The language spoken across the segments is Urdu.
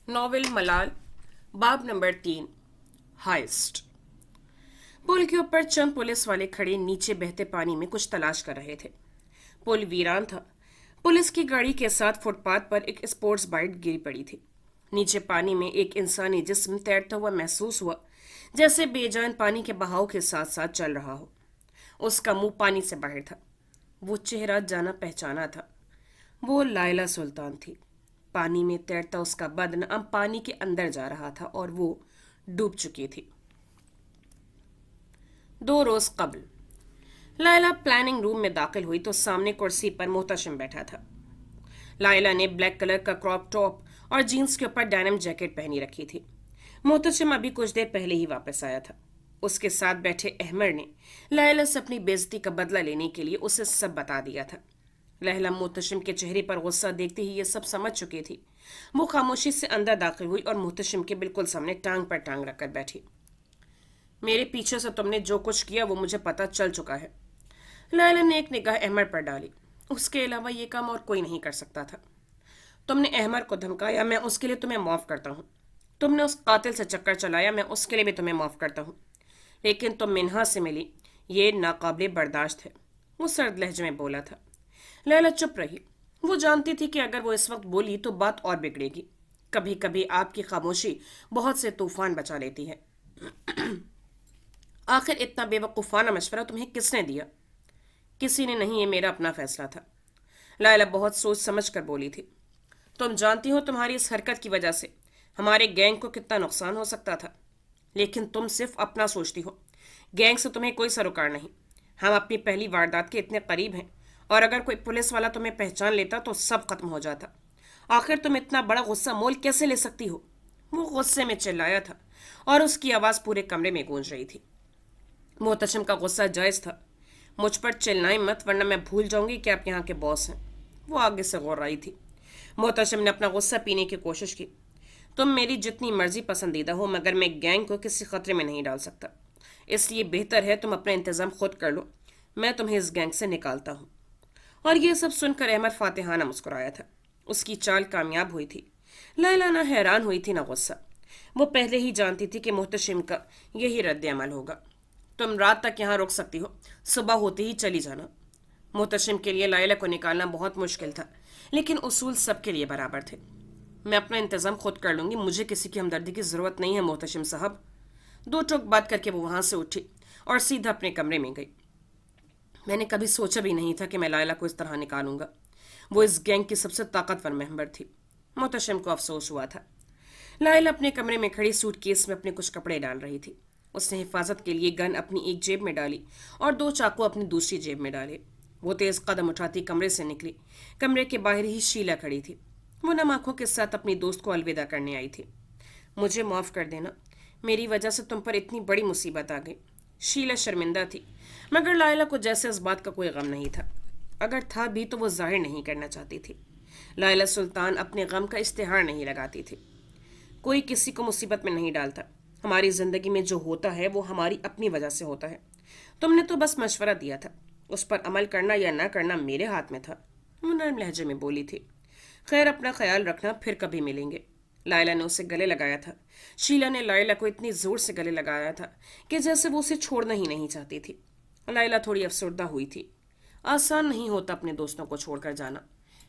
ناول ملال باب نمبر 3 ہائسٹ۔ پل کے اوپر چند پولیس والے کھڑے نیچے بہتے پانی میں کچھ تلاش کر رہے تھے۔ پل ویران تھا۔ پولیس کی گاڑی کے ساتھ فٹ پاتھ پر ایک اسپورٹس بائک گری پڑی تھی۔ نیچے پانی میں ایک انسانی جسم تیرتا ہوا محسوس ہوا، جیسے بے جان پانی کے بہاؤ کے ساتھ ساتھ چل رہا ہو۔ اس کا منہ پانی سے باہر تھا۔ وہ چہرہ جانا پہچانا تھا۔ وہ لائلہ سلطان تھی۔ پانی میں تیرتا اس کا بدن اب پانی کے اندر جا رہا تھا اور وہ ڈوب چکی تھی۔ 2 روز قبل لائلہ پلاننگ روم میں داخل ہوئی تو سامنے کرسی پر محتشم بیٹھا تھا۔ لائلہ نے بلیک کلر کا کراپ ٹاپ اور جینس کے اوپر ڈینم جیکٹ پہنی رکھی تھی۔ محتشم ابھی کچھ دیر پہلے ہی واپس آیا تھا۔ اس کے ساتھ بیٹھے احمر نے لائلہ سے اپنی بے عزتی کا بدلہ لینے کے لیے اسے سب بتا دیا تھا۔ لہلا محتشم کے چہرے پر غصہ دیکھتے ہی یہ سب سمجھ چکی تھی۔ وہ خاموشی سے اندر داخل ہوئی اور محتشم کے بالکل سامنے ٹانگ پر ٹانگ رکھ کر بیٹھی۔ میرے پیچھے سے تم نے جو کچھ کیا وہ مجھے پتہ چل چکا ہے۔ لائلہ نے ایک نگاہ احمر پر ڈالی۔ اس کے علاوہ یہ کام اور کوئی نہیں کر سکتا تھا۔ تم نے احمر کو دھمکایا، میں اس کے لیے تمہیں معاف کرتا ہوں۔ تم نے اس قاتل سے چکر چلایا، میں اس کے لیے بھی تمہیں معاف کرتا ہوں۔ لیکن تم منہا سے ملی، یہ ناقابل برداشت ہے، وہ سرد لہجے میں بولا تھا۔ لیلا چپ رہی۔ وہ جانتی تھی کہ اگر وہ اس وقت بولی تو بات اور بگڑے گی۔ کبھی کبھی آپ کی خاموشی بہت سے طوفان بچا لیتی ہے۔ آخر اتنا بے وقوفانہ مشورہ تمہیں کس نے دیا؟ کسی نے نہیں، یہ میرا اپنا فیصلہ تھا۔ لائلہ بہت سوچ سمجھ کر بولی تھی۔ تم جانتی ہو تمہاری اس حرکت کی وجہ سے ہمارے گینگ کو کتنا نقصان ہو سکتا تھا، لیکن تم صرف اپنا سوچتی ہو۔ گینگ سے تمہیں کوئی سروکار نہیں۔ ہم اپنی پہلی واردات کے اتنے قریب ہیں، اور اگر کوئی پولیس والا تمہیں پہچان لیتا تو سب ختم ہو جاتا۔ آخر تم اتنا بڑا غصہ مول کیسے لے سکتی ہو؟ وہ غصے میں چلایا تھا اور اس کی آواز پورے کمرے میں گونج رہی تھی۔ محتشم کا غصہ جائز تھا۔ مجھ پر چلنائیں مت ورنہ میں بھول جاؤں گی کہ آپ یہاں کے باس ہیں۔ وہ آگے سے غور آئی تھی۔ محتشم نے اپنا غصہ پینے کی کوشش کی۔ تم میری جتنی مرضی پسندیدہ ہو مگر میں گینگ کو کسی خطرے میں نہیں ڈال سکتا، اس لیے بہتر ہے تم اپنا انتظام خود کر لو، میں تمہیں اس گینگ سے نکالتا ہوں۔ اور یہ سب سن کر احمد فاتحانہ مسکرایا تھا۔ اس کی چال کامیاب ہوئی تھی۔ لیلا نہ حیران ہوئی تھی نہ غصہ۔ وہ پہلے ہی جانتی تھی کہ محتشم کا یہی رد عمل ہوگا۔ تم رات تک یہاں رک سکتی ہو، صبح ہوتے ہی چلی جانا۔ محتشم کے لیے لائلہ کو نکالنا بہت مشکل تھا، لیکن اصول سب کے لیے برابر تھے۔ میں اپنا انتظام خود کر لوں گی، مجھے کسی کی ہمدردی کی ضرورت نہیں ہے محتشم صاحب۔ 2 ٹوک بات کر کے وہ وہاں سے اٹھی اور سیدھا اپنے کمرے میں گئی۔ میں نے کبھی سوچا بھی نہیں تھا کہ میں لائلہ کو اس طرح نکالوں گا۔ وہ اس گینگ کی سب سے طاقتور ممبر تھی۔ محتشم کو افسوس ہوا تھا۔ لائلہ اپنے کمرے میں کھڑی سوٹ کیس میں اپنے کچھ کپڑے ڈال رہی تھی۔ اس نے حفاظت کے لیے گن اپنی ایک جیب میں ڈالی اور 2 چاقو اپنی دوسری جیب میں ڈالے۔ وہ تیز قدم اٹھاتی کمرے سے نکلی۔ کمرے کے باہر ہی شیلا کھڑی تھی۔ وہ نم آنکھوں کے ساتھ اپنی دوست کو الوداع کرنے آئی تھی۔ مجھے معاف کر دینا، میری وجہ سے تم پر اتنی بڑی مصیبت آ گئی۔ شیلا شرمندہ تھی، مگر لائلہ کو جیسے اس بات کا کوئی غم نہیں تھا۔ اگر تھا بھی تو وہ ظاہر نہیں کرنا چاہتی تھی۔ لائلہ سلطان اپنے غم کا اشتہار نہیں لگاتی تھی۔ کوئی کسی کو مصیبت میں نہیں ڈالتا۔ ہماری زندگی میں جو ہوتا ہے وہ ہماری اپنی وجہ سے ہوتا ہے۔ تم نے تو بس مشورہ دیا تھا، اس پر عمل کرنا یا نہ کرنا میرے ہاتھ میں تھا، وہ نرم لہجے میں بولی تھی۔ خیر، اپنا خیال رکھنا، پھر کبھی ملیں گے۔ لائلہ نے اسے گلے لگایا تھا۔ شیلا نے لائلہ کو اتنی زور سے گلے لگایا تھا کہ جیسے وہ اسے چھوڑنا ہی نہیں چاہتی تھی۔ لائلہ تھوڑی افسردہ ہوئی تھی۔ آسان نہیں ہوتا اپنے دوستوں کو چھوڑ کر جانا۔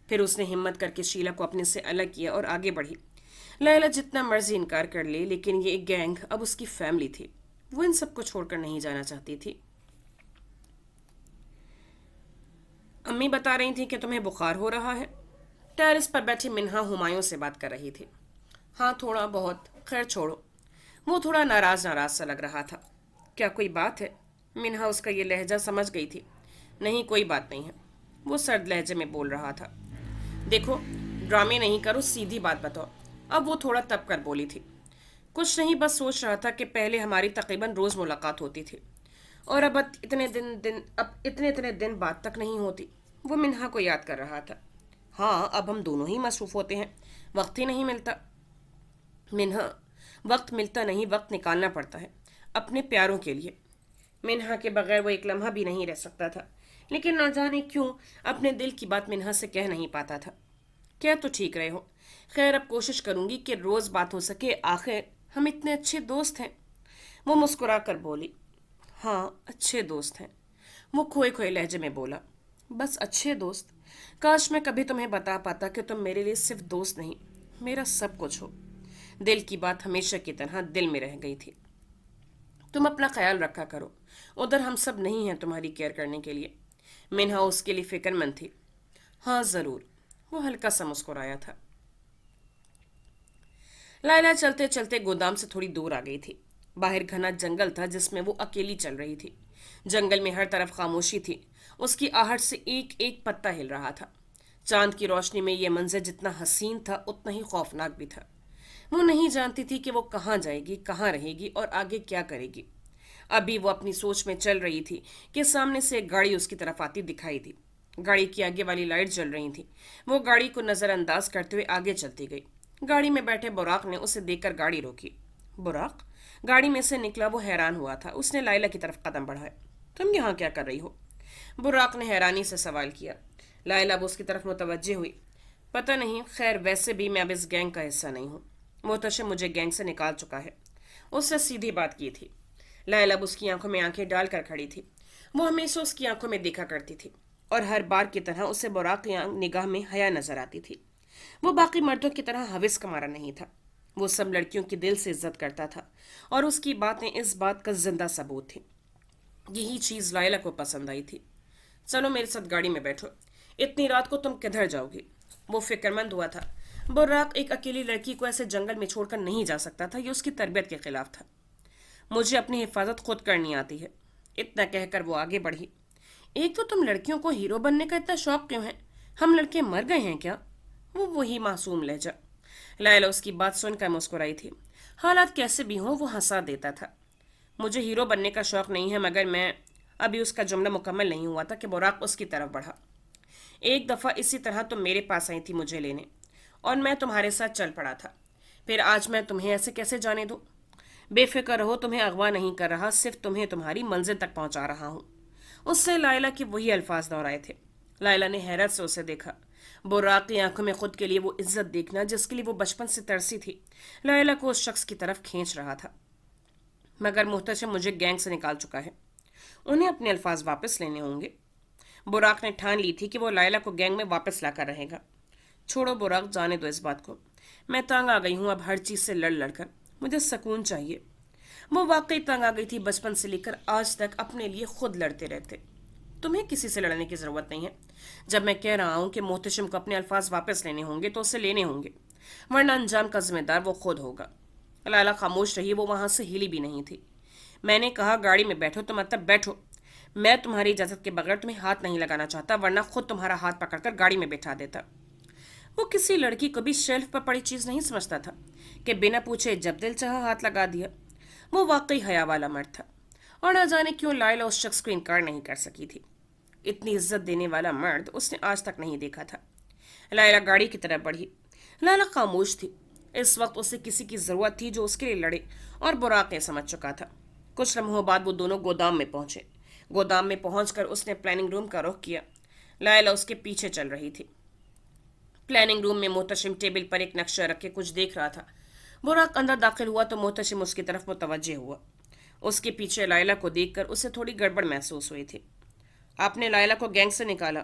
پھر اس نے ہمت کر کے شیلا کو اپنے سے الگ کیا اور آگے بڑھی۔ لائلہ جتنا مرضی انکار کر لے، لیکن یہ گینگ اب اس کی فیملی تھی۔ وہ ان سب کو چھوڑ کر نہیں جانا چاہتی تھی۔ امی بتا رہی تھی کہ تمہیں بخار ہو رہا ہے۔ ٹیرس پر بیٹھی منہا ہمایوں سے بات کر رہی تھی۔ ہاں تھوڑا بہت، خیر چھوڑو۔ وہ تھوڑا ناراض ناراض سا لگ رہا تھا۔ کیا کوئی بات ہے؟ منہا اس کا یہ لہجہ سمجھ گئی تھی۔ نہیں، کوئی بات نہیں ہے، وہ سرد لہجے میں بول رہا تھا۔ دیکھو، ڈرامے نہیں کرو، سیدھی بات بتاؤ۔ اب وہ تھوڑا تب کر بولی تھی۔ کچھ نہیں، بس سوچ رہا تھا کہ پہلے ہماری تقریباً روز ملاقات ہوتی تھی، اور اب اتنے دن بات تک نہیں ہوتی۔ وہ منہا کو یاد کر رہا تھا۔ ہاں، اب ہم دونوں ہی مصروف ہوتے ہیں، وقت ہی نہیں ملتا۔ منہا، وقت ملتا نہیں، وقت نکالنا پڑتا ہے اپنے پیاروں کے لیے۔ منہا کے بغیر وہ ایک لمحہ بھی نہیں رہ سکتا تھا، لیکن نہ جانے کیوں اپنے دل کی بات منہا سے کہہ نہیں پاتا تھا۔ کیا تو ٹھیک رہے ہو. خیر اب کوشش کروں گی کہ روز بات ہو سکے. آخر ہم اتنے اچھے دوست ہیں. وہ مسکرا کر بولی. ہاں اچھے دوست ہیں. وہ کھوئے کھوئے لہجے میں بولا. بس اچھے دوست. کاش میں کبھی تمہیں بتا پاتا کہ تم میرے لیے صرف دوست نہیں، میرا سب کچھ ہو. دل کی بات ہمیشہ کی طرح دل میں رہ گئی تھی. تم اپنا خیال رکھا کرو. ادھر ہم سب نہیں ہیں تمہاری کیئر کرنے کے لیے. منہا اس کے لیے فکر مند تھی. ہاں ضرور. وہ ہلکا سا مسکرایا تھا. لائلہ چلتے چلتے گودام سے تھوڑی دور آ گئی تھی. باہر گھنا جنگل تھا جس میں وہ اکیلی چل رہی تھی. جنگل میں ہر طرف خاموشی تھی. اس کی آہٹ سے ایک ایک پتا ہل رہا تھا. چاند کی روشنی میں یہ منظر جتنا حسین تھا اتنا ہی خوفناک بھی تھا. وہ نہیں جانتی تھی کہ وہ کہاں جائے گی، کہاں رہے گی اور آگے کیا کرے گی. ابھی وہ اپنی سوچ میں چل رہی تھی کہ سامنے سے ایک گاڑی اس کی طرف آتی دکھائی دی. گاڑی کی آگے والی لائٹ جل رہی تھی. وہ گاڑی کو نظر انداز کرتے ہوئے آگے چلتی گئی. گاڑی میں بیٹھے براق نے اسے دیکھ کر گاڑی روکی. براق گاڑی میں سے نکلا. وہ حیران ہوا تھا. اس نے لائلہ کی طرف قدم بڑھائے. تم یہاں کیا کر رہی ہو؟ براق نے حیرانی سے سوال کیا. لائلہ اب اس کی طرف متوجہ ہوئی. پتہ نہیں، خیر ویسے بھی میں اب اس گینگ کا حصہ نہیں ہوں. محتشم مجھے گینگ سے نکال چکا ہے. اس سے سیدھی بات کی تھی. لائلہ اب اس کی آنکھوں میں آنکھیں ڈال کر کھڑی تھی. وہ ہمیشہ اس کی آنکھوں میں دیکھا کرتی تھی اور ہر بار کی طرح اسے براق کی نگاہ میں حیا نظر آتی تھی. وہ باقی مردوں کی طرح حوث کا مارا نہیں تھا. وہ سب لڑکیوں کی دل سے عزت کرتا تھا اور اس کی باتیں اس بات کا زندہ ثبوت تھی. یہی چیز لائلہ کو پسند آئی تھی. چلو میرے ساتھ گاڑی میں بیٹھو. اتنی رات کو تم کدھر جاؤ گی؟ وہ فکر مند ہوا تھا. براق ایک اکیلی لڑکی کو ایسے جنگل میں چھوڑ کر نہیں جا سکتا تھا. یہ اس کی تربیت کے خلاف تھا. مجھے اپنی حفاظت خود کرنی آتی ہے. اتنا کہہ کر وہ آگے بڑھی. ایک تو تم لڑکیوں کو ہیرو بننے کا اتنا شوق کیوں ہے؟ ہم لڑکے مر گئے ہیں کیا؟ وہ وہی معصوم لہجہ. لائلہ اس کی بات سن کر مسکرائی تھی. حالات کیسے بھی ہوں وہ ہنسا دیتا تھا. مجھے ہیرو بننے کا شوق نہیں ہے مگر میں ابھی اس کا جملہ مکمل نہیں ہوا تھا کہ براق اس کی طرف بڑھا. ایک دفعہ اسی طرح تم میرے پاس آئی تھی مجھے لینے اور میں تمہارے ساتھ چل پڑا تھا. پھر آج میں تمہیں ایسے کیسے جانے دوں؟ بے فکر رہو، تمہیں اغوا نہیں کر رہا، صرف تمہیں تمہاری منزل تک پہنچا رہا ہوں. اس سے لائلہ کے وہی الفاظ دہرائے تھے. لائلہ نے حیرت سے اسے دیکھا. براق کی آنکھوں میں خود کے لیے وہ عزت دیکھنا جس کے لیے وہ بچپن سے ترسی تھی لائلہ کو اس شخص کی طرف کھینچ رہا تھا. مگر محتشم مجھے گینگ سے نکال چکا ہے. انہیں اپنے الفاظ واپس لینے ہوں گے. براق نے ٹھان لی تھی کہ وہ لائلہ کو گینگ میں واپس لا کر رہے گا. چھوڑو براق، جانے دو اس بات کو. میں تانگ آ گئی ہوں اب ہر چیز سے لڑ لڑ کر. مجھے سکون چاہیے. وہ واقعی تنگ آ گئی تھی. بچپن سے لے کر آج تک اپنے لیے خود لڑتے رہتے. تمہیں کسی سے لڑنے کی ضرورت نہیں ہے. جب میں کہہ رہا ہوں کہ محتشم کو اپنے الفاظ واپس لینے ہوں گے تو اسے لینے ہوں گے، ورنہ انجام کا ذمہ دار وہ خود ہوگا. لائلہ خاموش رہی. وہ وہاں سے ہلی بھی نہیں تھی. میں نے کہا گاڑی میں بیٹھو تو مطلب بیٹھو. میں تمہاری اجازت کے بغیر تمہیں ہاتھ نہیں لگانا چاہتا ورنہ خود تمہارا ہاتھ پکڑ کر گاڑی میں بٹھا دیتا. وہ کسی لڑکی کو بھی شیلف پر پڑی چیز نہیں سمجھتا تھا کہ بنا پوچھے جب دل چاہا ہاتھ لگا دیا. وہ واقعی حیا والا مرد تھا اور نہ جانے کیوں لائلہ اس شخص کو انکار نہیں کر سکی تھی. اتنی عزت دینے والا مرد اس نے آج تک نہیں دیکھا تھا. لائلہ گاڑی کی طرف بڑھی. لائلہ خاموش تھی. اس وقت اسے کسی کی ضرورت تھی جو اس کے لیے لڑے اور براق نے سمجھ چکا تھا. کچھ لمحوں بعد وہ دونوں گودام میں پہنچے. گودام میں پہنچ کر اس نے پلاننگ روم کا رخ کیا. لائلہ اس کے پیچھے چل رہی تھی. پلاننگ روم میں محتشم ٹیبل پر ایک نقشہ رکھ کے کچھ دیکھ رہا تھا. براق اندر داخل ہوا تو محتشم اس کی طرف متوجہ ہوا. اس کے پیچھے لائلہ کو دیکھ کر اسے تھوڑی گڑبڑ محسوس ہوئی تھی. آپ نے لائلہ کو گینگ سے نکالا؟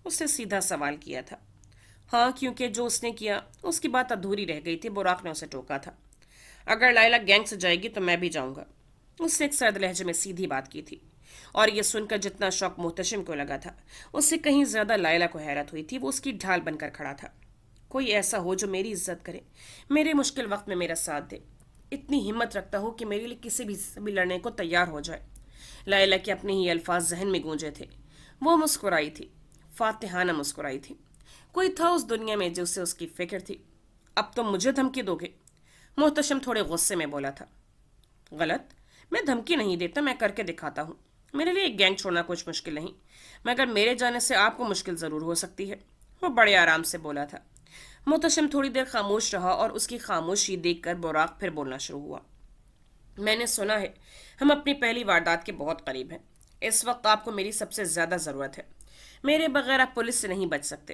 اس نے سیدھا سوال کیا تھا. ہاں، کیونکہ جو اس نے کیا اس کی بات ادھوری رہ گئی تھی. براق نے اسے ٹوکا تھا. اگر لائلہ گینگ سے جائے گی تو میں بھی جاؤں گا. اس نے ایک سرد لہجے میں سیدھی بات کی تھی اور یہ سن کر جتنا شوق محتشم کو لگا تھا اس سے کہیں زیادہ لائلہ کو حیرت ہوئی تھی. وہ اس کی ڈھال بن کر کھڑا تھا. کوئی ایسا ہو جو میری عزت کرے، میرے مشکل وقت میں میرا ساتھ دے، اتنی ہمت رکھتا ہو کہ میرے لیے کسی بھی لڑنے کو تیار ہو جائے. لائلہ کے اپنے ہی الفاظ ذہن میں گونجے تھے. وہ مسکرائی تھی، فاتحانہ مسکرائی تھی. کوئی تھا اس دنیا میں جس سے اس کی فکر تھی. اب تم مجھے دھمکی دو گے؟ محتشم تھوڑے غصے میں بولا تھا. غلط، میں دھمکی نہیں دیتا، میں کر کے دکھاتا ہوں. میرے لیے ایک گینگ چھوڑنا کچھ مشکل نہیں، مگر میرے جانے سے آپ کو مشکل ضرور ہو سکتی ہے. وہ بڑے آرام سے بولا تھا. محتشم تھوڑی دیر خاموش رہا اور اس کی خاموشی دیکھ کر براق پھر بولنا شروع ہوا. میں نے سنا ہے ہم اپنی پہلی واردات کے بہت قریب ہیں. اس وقت آپ کو میری سب سے زیادہ ضرورت ہے. میرے بغیر آپ پولیس سے نہیں بچ سکتے.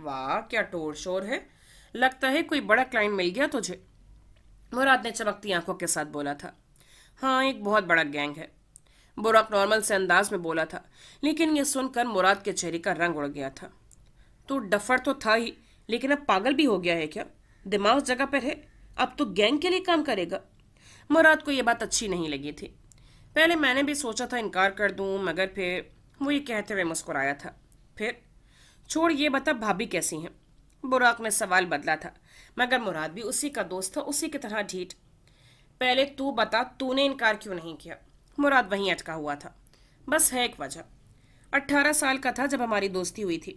واہ کیا ٹور شور ہے، لگتا ہے کوئی بڑا کلائنٹ مل گیا تجھے، مراد نے چمکتی آنکھوں کے ساتھ بولا تھا۔ ہاں ایک بہت بڑا گینگ ہے، براق نارمل سے انداز میں بولا تھا، لیکن یہ سن کر مراد کے چہرے کا رنگ اڑ گیا تھا۔ تو ڈفر تو تھا ہی، لیکن اب پاگل بھی ہو گیا ہے کیا؟ دماغ جگہ پر ہے؟ اب تو گینگ کے لیے کام کرے گا؟ مراد کو یہ بات اچھی نہیں لگی تھی۔ پہلے میں نے بھی سوچا تھا انکار کر دوں، مگر پھر وہ یہ کہتے ہوئے مسکرایا تھا۔ پھر چھوڑ یہ بتا بھابھی کیسی ہیں؟ براق نے سوال بدلا تھا، مگر مراد بھی اسی کا دوست تھا، اسی کی طرح ڈھیٹ۔ پہلے تو بتا تو نے انکار کیوں نہیں کیا؟ مراد وہیں اٹکا ہوا تھا۔ بس ہے ایک وجہ، 18 سال کا تھا جب ہماری دوستی ہوئی تھی،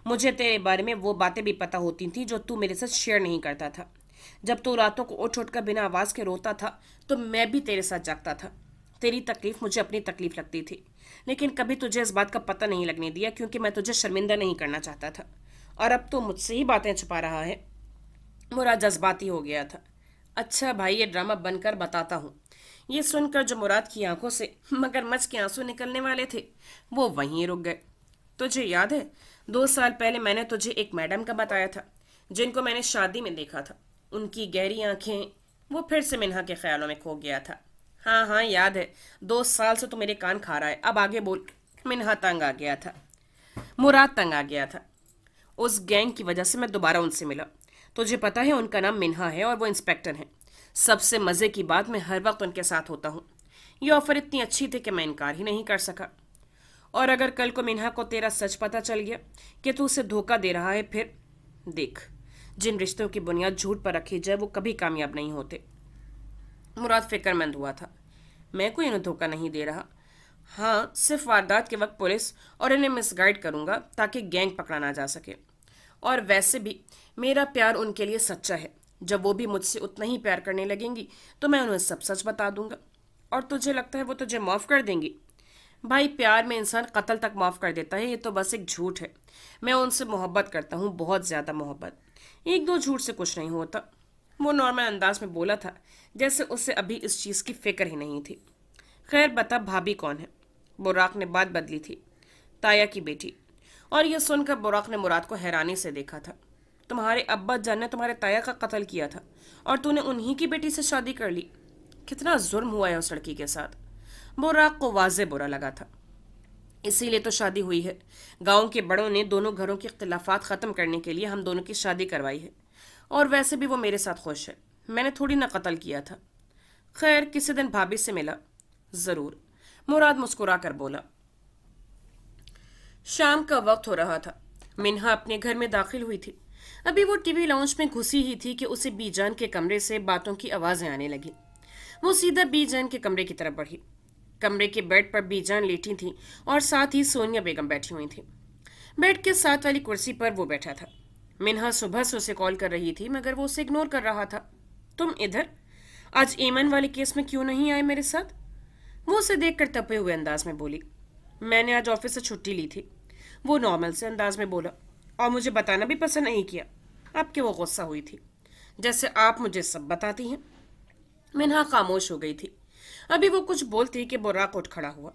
مجھے تیرے بارے میں وہ باتیں بھی پتہ ہوتی تھیں جو تو میرے ساتھ شیئر نہیں کرتا تھا۔ جب تو راتوں کو اٹھ اٹھ کر بنا آواز کے روتا تھا تو میں بھی تیرے ساتھ جاگتا تھا۔ تیری تکلیف مجھے اپنی تکلیف لگتی تھی، لیکن کبھی تجھے اس بات کا پتہ نہیں لگنے دیا کیونکہ میں تجھے شرمندہ نہیں کرنا چاہتا تھا، اور اب تو مجھ سے ہی باتیں چھپا رہا ہے۔ مراد جذباتی ہو گیا تھا۔ اچھا بھائی یہ ڈرامہ بن کر بتاتا ہوں۔ یہ سن کر جو مراد کی آنکھوں سے مگر مچ کے آنسو نکلنے والے تھے وہ وہیں رک گئے۔ تجھے یاد ہے 2 سال پہلے میں نے تجھے ایک میڈم کا بتایا تھا جن کو میں نے شادی میں دیکھا تھا؟ ان کی گہری آنکھیں، وہ پھر سے منہا کے خیالوں میں کھو گیا تھا۔ ہاں ہاں یاد ہے، 2 سال سے تو میرے کان کھا رہا ہے، اب آگے بول۔ منہا تنگ آ گیا تھا، مراد تنگ آ گیا تھا۔ اس گینگ کی وجہ سے میں دوبارہ ان سے ملا۔ تجھے پتا ہے ان کا نام منہا ہے اور وہ انسپیکٹر ہیں۔ سب سے مزے کی بات میں ہر وقت ان کے ساتھ ہوتا ہوں۔ یہ آفر اتنی اچھی تھی کہ میں انکار ہی نہیں کر سکا۔ اور اگر کل کو منہا کو تیرا سچ پتا چل گیا کہ تو اسے دھوکہ دے رہا ہے، پھر دیکھ، جن رشتوں کی بنیاد جھوٹ پر رکھی جائے وہ کبھی کامیاب نہیں ہوتے۔ مراد فکر مند ہوا تھا۔ میں کوئی انہیں دھوکہ نہیں دے رہا، ہاں صرف واردات کے وقت پولیس اور انہیں مس گائیڈ کروں گا تاکہ گینگ پکڑا نہ جا سکے۔ اور ویسے بھی میرا پیار ان کے لیے سچا ہے، جب وہ بھی مجھ سے اتنا ہی پیار کرنے لگیں گی تو میں انہیں سب سچ بتا دوں گا۔ اور تجھے لگتا ہے وہ تجھے معاف کر دیں گی؟ بھائی پیار میں انسان قتل تک معاف کر دیتا ہے، یہ تو بس ایک جھوٹ ہے۔ میں ان سے محبت کرتا ہوں، بہت زیادہ محبت، 1-2 جھوٹ سے کچھ نہیں ہوتا۔ وہ نارمل انداز میں بولا تھا جیسے اسے ابھی اس چیز کی فکر ہی نہیں تھی۔ خیر بتا بھابھی کون ہے؟ براق نے بات بدلی تھی۔ تایا کی بیٹی۔ اور یہ سن کر براق نے مراد کو حیرانی سے دیکھا تھا۔ تمہارے ابا جان نے تمہارے تایا کا قتل کیا تھا اور تو نے انہی کی بیٹی سے شادی کر لی؟ کتنا ظلم ہوا ہے اس لڑکی کے ساتھ۔ براق کو واضح برا لگا تھا۔ اسی لیے تو شادی ہوئی ہے، گاؤں کے بڑوں نے دونوں گھروں کے اختلافات ختم کرنے کے لیے ہم دونوں کی شادی کروائی ہے، اور ویسے بھی وہ میرے ساتھ خوش ہے، میں نے تھوڑی نہ قتل کیا تھا۔ خیر کسی دن بھابھی سے ملا ضرور، مراد مسکرا کر بولا۔ شام کا وقت ہو رہا تھا، منہا اپنے گھر میں داخل ہوئی تھی۔ ابھی وہ ٹی وی لاؤنج میں گھسی ہی تھی کہ اسے بی جان کے کمرے سے باتوں کی آوازیں آنے لگی۔ وہ سیدھا بی جان کے کمرے کی طرف بڑھی۔ کمرے کے بیڈ پر بی جان لیٹی تھیں اور ساتھ ہی سونیا بیگم بیٹھی ہوئی تھیں۔ بیڈ کے ساتھ والی کرسی پر وہ بیٹھا تھا۔ منہا صبح سے اسے کال کر رہی تھی مگر وہ اسے اگنور کر رہا تھا۔ تم ادھر؟ آج ایمن والے کیس میں کیوں نہیں آئے میرے ساتھ؟ وہ اسے دیکھ کر تپے ہوئے انداز میں بولی۔ میں نے آج آفس سے چھٹی لی تھی، وہ نارمل سے انداز میں بولا، اور مجھے بتانا بھی پسند نہیں کیا۔ اب کہ وہ غصہ ہوئی تھی، جیسے آپ مجھے سب بتاتی ہیں۔ منہا خاموش ہو گئی تھی۔ ابھی وہ کچھ بولتی کہ براق اٹھ کھڑا ہوا۔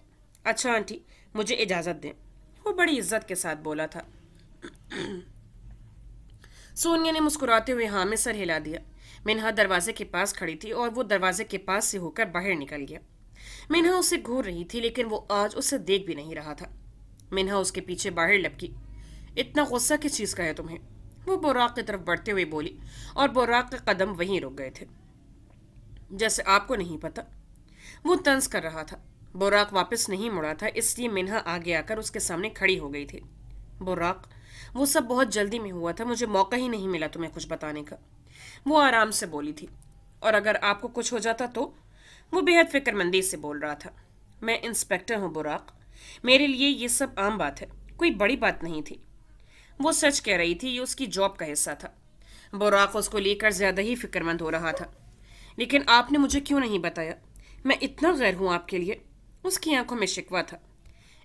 اچھا آنٹی مجھے اجازت دیں، وہ بڑی عزت کے ساتھ بولا تھا۔ سونیا نے مسکراتے ہوئے ہاں میں سر ہلا دیا۔ منہا دروازے کے پاس کھڑی تھی اور وہ دروازے کے پاس سے ہو کر باہر نکل گیا۔ منہا اسے گھور رہی تھی لیکن وہ آج اسے دیکھ بھی نہیں رہا تھا۔ منہا اس کے پیچھے باہر لپکی۔ اتنا غصہ کس چیز کا ہے تمہیں؟ وہ براق کی طرف بڑھتے ہوئے بولی، اور براق کے قدم وہیں رک گئے تھے۔ جیسے آپ کو نہیں پتا، وہ طنز کر رہا تھا۔ براق واپس نہیں مڑا تھا، اس لیے منہا آگے آ کر اس کے سامنے کھڑی ہو گئی تھی۔ براق وہ سب بہت جلدی میں ہوا تھا، مجھے موقع ہی نہیں ملا تمہیں کچھ بتانے کا، وہ آرام سے بولی تھی۔ اور اگر آپ کو کچھ ہو جاتا تو؟ وہ بے حد فکر مندی سے بول رہا تھا۔ میں انسپیکٹر ہوں براق، میرے لیے یہ سب عام بات ہے، کوئی بڑی بات نہیں تھی۔ وہ سچ کہہ رہی تھی، یہ اس کی جاب کا حصہ تھا۔ براق اس کو لے کر زیادہ ہی فکر مند ہو رہا تھا۔ لیکن آپ نے مجھے کیوں نہیں بتایا؟ میں اتنا غیر ہوں آپ کے لیے؟ اس کی آنکھوں میں شکوہ تھا۔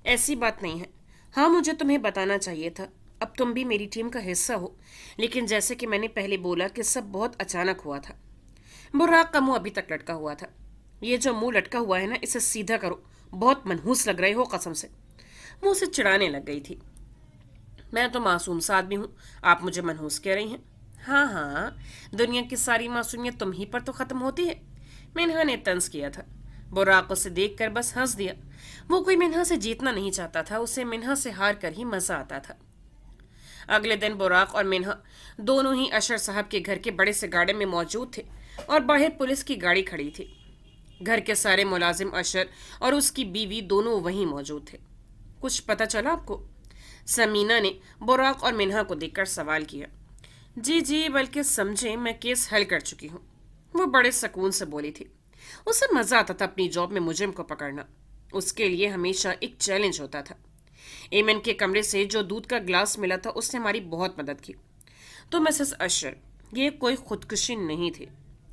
ایسی بات نہیں ہے، ہاں مجھے تمہیں بتانا چاہیے تھا، اب تم بھی میری ٹیم کا حصہ ہو، لیکن جیسے کہ میں نے پہلے بولا کہ سب بہت اچانک ہوا تھا۔ براق کا منہ ابھی تک لٹکا ہوا تھا۔ یہ جو منہ لٹکا ہوا ہے نا، اسے سیدھا کرو، بہت منحوس لگ رہے ہو قسم سے۔ وہ اسے چڑھانے لگ گئی تھی۔ میں تو معصوم سا آدمی ہوں، آپ مجھے منحوس کہہ رہی ہیں؟ ہاں ہاں، دنیا کی ساری معصومیت تم ہی پر تو ختم ہوتی ہے، منہا نے طنز کیا تھا۔ براق اسے دیکھ کر بس ہنس دیا۔ وہ کوئی منہا سے جیتنا نہیں چاہتا تھا، اسے منہا سے ہار کر ہی مزہ آتا تھا۔ اگلے دن براق اور منہا دونوں ہی اشر صاحب کے گھر کے بڑے سے گارڈن میں موجود تھے اور باہر پولیس کی گاڑی کھڑی تھی۔ گھر کے سارے ملازم اشر اور اس کی بیوی دونوں وہیں موجود تھے۔ کچھ پتہ چلا آپ کو؟ سمینا نے براق اور منہا کو دیکھ کر سوال کیا۔ جی جی، بلکہ سمجھیں میں کیس حل کر چکی ہوں، وہ بڑے سکون سے بولی تھی۔ اسے مزہ آتا تھا اپنی جاب میں مجرم کو پکڑنا، اس کے لیے ہمیشہ ایک چیلنج ہوتا تھا۔ ایمن کے کمرے سے جو دودھ کا گلاس ملا تھا اس نے ہماری بہت مدد کی۔ تو مسز اشر، یہ کوئی خودکشی نہیں تھی،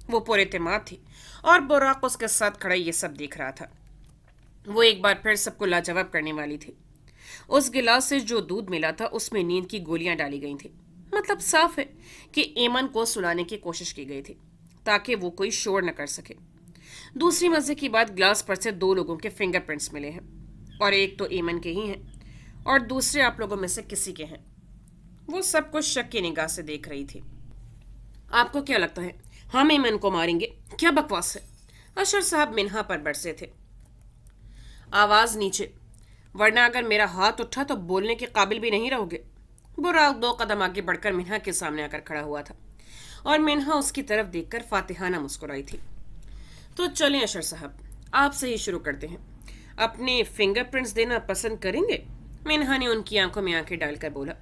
وہ پر اعتماد تھی، اور براق اس کے ساتھ کھڑا یہ سب دیکھ رہا تھا۔ وہ ایک بار پھر سب کو لاجواب کرنے والی تھی۔ اس گلاس سے جو دودھ ملا تھا اس میں نیند کی گولیاں ڈالی گئی تھیں۔ مطلب صاف ہے کہ ایمن کو سلانے کی کوشش کی گئی تھی تاکہ وہ کوئی شور نہ کر سکے۔ دوسری مزے کی بات، گلاس پر سے 2 لوگوں کے فنگر پرنٹس ملے ہیں، اور ایک تو ایمن کے ہی ہیں اور دوسرے آپ لوگوں میں سے کسی کے ہیں۔ وہ سب کچھ شک کی نگاہ سے دیکھ رہی تھی۔ آپ کو کیا لگتا ہے ہم ایمن کو ماریں گے؟ کیا بکواس ہے! اشر صاحب منہا پر برسے تھے۔ آواز نیچے، ورنہ اگر میرا ہاتھ اٹھا تو بولنے کے قابل بھی نہیں رہو گے۔ براق 2 قدم آگے بڑھ کر منہا کے سامنے آ کر کھڑا ہوا تھا، اور منہا اس کی طرف دیکھ کر فاتحانہ مسکرائی تھی۔ تو چلیں اشر صاحب، آپ سے ہی شروع کرتے ہیں۔ اپنے فنگر پرنٹس دینا پسند کریں گے؟ منہا نے ان کی آنکھوں میں آنکھیں ڈال کر بولا،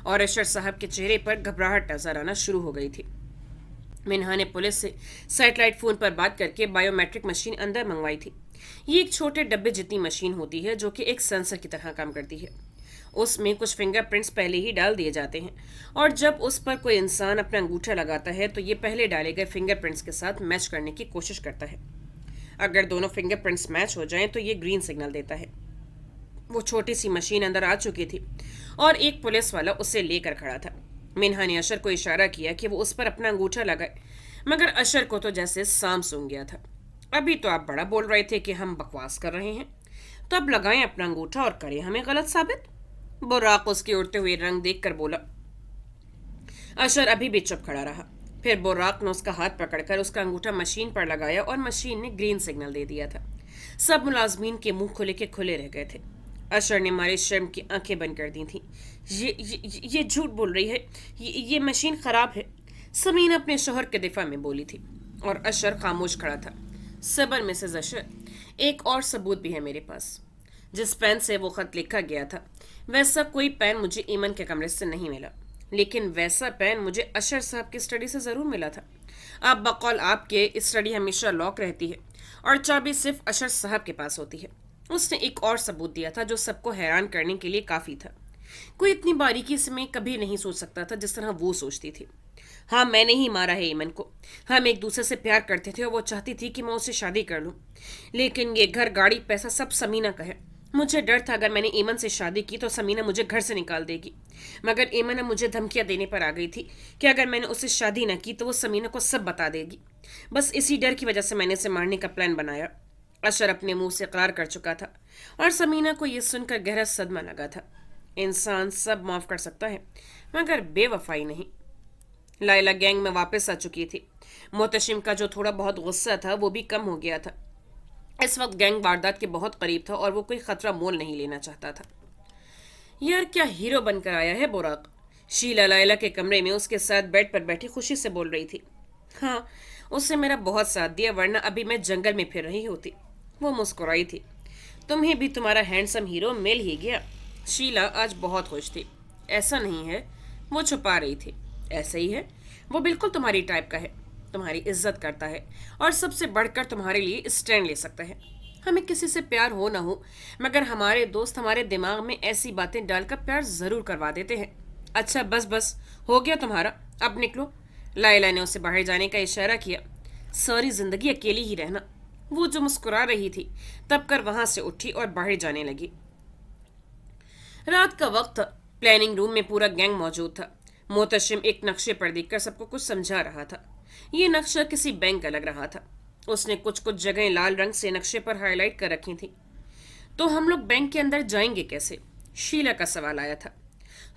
اور اشر صاحب کے چہرے پر گھبراہٹ نظر آنا شروع ہو گئی تھی۔ منہا نے پولیس سے سیٹلائٹ فون پر بات کر کے بائیو میٹرک مشین اندر منگوائی تھی۔ یہ ایک چھوٹے ڈبے جتنی مشین ہوتی ہے جو کہ ایک سینسر کی طرح کام کرتی ہے۔ اس میں کچھ فنگر پرنٹس پہلے ہی ڈال دیے جاتے ہیں، اور جب اس پر کوئی انسان اپنا انگوٹھا لگاتا ہے تو یہ پہلے ڈالے گئے فنگر پرنٹس کے ساتھ میچ کرنے کی کوشش کرتا ہے۔ اگر دونوں فنگر پرنٹس میچ ہو جائیں تو یہ گرین سگنل دیتا ہے۔ وہ چھوٹی سی مشین اندر آ چکی تھی اور ایک پولیس والا اسے لے کر کھڑا تھا۔ منہا نے اشر کو اشارہ کیا کہ وہ اس پر اپنا انگوٹھا لگائے، مگر اشر کو تو جیسے سام سونگ گیا تھا۔ ابھی تو آپ بڑا بول رہے تھے کہ ہم بکواس کر رہے ہیں، تو اب لگائیں اپنا انگوٹھا اور کریں ہمیں غلط ثابت۔ براق اس کے اڑتے ہوئے رنگ دیکھ کر بولا۔ اشر ابھی بھی چپ کھڑا رہا۔ پھر براق نے اس کا ہاتھ پکڑ کر اس کا انگوٹھا مشین پر لگایا اور مشین نے گرین سگنل دے دیا تھا۔ سب ملازمین کے منہ کھلے کے کھلے رہ گئے تھے۔ اشر نے مارے شرم کی آنکھیں بند کر دی تھیں۔ یہ جھوٹ بول رہی ہے، یہ مشین خراب ہے، سمین اپنے شوہر کے دفاع میں بولی تھی، اور اشر خاموش کھڑا تھا۔ صبر مسز اشر، ایک اور ثبوت بھی ہے میرے پاس۔ جس پین سے وہ خط لکھا گیا تھا ویسا کوئی پین مجھے ایمن کے کمرے سے نہیں ملا، لیکن ویسا پین مجھے اشر صاحب کی اسٹڈی سے ضرور ملا تھا۔ آپ بقول آپ کے اسٹڈی ہمیشہ لاک رہتی ہے اور چابی صرف اشر صاحب کے پاس ہوتی ہے۔ اس نے ایک اور ثبوت دیا تھا جو سب کو حیران کرنے کے لیے کافی تھا۔ کوئی اتنی باریکی سے میں کبھی نہیں سوچ سکتا تھا جس طرح وہ سوچتی تھی۔ ہاں، میں نے ہی مارا ہے ایمن کو، ہم ایک دوسرے سے پیار کرتے تھے اور وہ چاہتی تھی کہ میں اسے شادی کر لوں، لیکن یہ گھر، گاڑی، پیسہ سب سمینا کا ہے۔ مجھے ڈر تھا اگر میں نے ایمن سے شادی کی تو سمینا مجھے گھر سے نکال دے گی، مگر ایمن مجھے دھمکیاں دینے پر آ گئی تھی کہ اگر میں نے اسے شادی نہ کی تو وہ سمینا کو سب بتا دے گی۔ بس اسی ڈر کی وجہ سے میں نے اسے مارنے کا پلان بنایا۔ اشر اپنے منہ سے اقرار کر چکا تھا، اور سمینا کو یہ سن کر گہرا صدمہ لگا تھا۔ انسان سب معاف کر سکتا ہے مگر بے وفائی نہیں۔ لائلہ گینگ میں واپس آ چکی تھی۔ محتشم کا جو تھوڑا بہت غصہ تھا وہ بھی کم ہو گیا تھا۔ اس وقت گینگ واردات کے بہت قریب تھا اور وہ کوئی خطرہ مول نہیں لینا چاہتا تھا۔ یار کیا ہیرو بن کر آیا ہے براق! شیلا لائلہ کے کمرے میں اس کے ساتھ بیڈ پر بیٹھی خوشی سے بول رہی تھی۔ ہاں، اس سے میرا بہت ساتھ دیا، ورنہ ابھی میں جنگل میں پھر رہی ہوتی۔ وہ مسکرائی تھی۔ تمہیں بھی تمہارا ہینڈسم ہیرو مل ہی گیا۔ شیلا آج بہت خوش تھی۔ ایسا نہیں ہے، وہ چھپا رہی تھی۔ ایسا ہی ہے، وہ بالکل تمہاری ٹائپ کا ہے، تمہاری عزت کرتا ہے، اور سب سے بڑھ کر تمہارے لیے اسٹینڈ لے سکتا ہے۔ ہمیں کسی سے پیار ہو نہ ہو، مگر ہمارے دوست ہمارے دماغ میں ایسی باتیں ڈال کر پیار ضرور کروا دیتے ہیں۔ اچھا بس بس، ہو گیا تمہارا، اب نکلو۔ لائلہ نے اسے باہر جانے کا اشارہ کیا۔ ساری زندگی اکیلی ہی رہنا۔ وہ جو مسکرا رہی تھی تب کر وہاں سے اٹھی اور باہر جانے لگی۔ رات کا وقت تھا۔ پلاننگ روم میں پورا گینگ موجود تھا۔ محتشم ایک نقشے پر دیکھ کر سب کو کچھ سمجھا رہا تھا۔ یہ نقشہ کسی بینک کا لگ رہا تھا۔ اس نے کچھ جگہیں لال رنگ سے نقشے پر ہائی لائٹ کر رکھی تھیں۔ تو ہم لوگ بینک کے اندر جائیں گے کیسے؟ شیلا کا سوال آیا تھا۔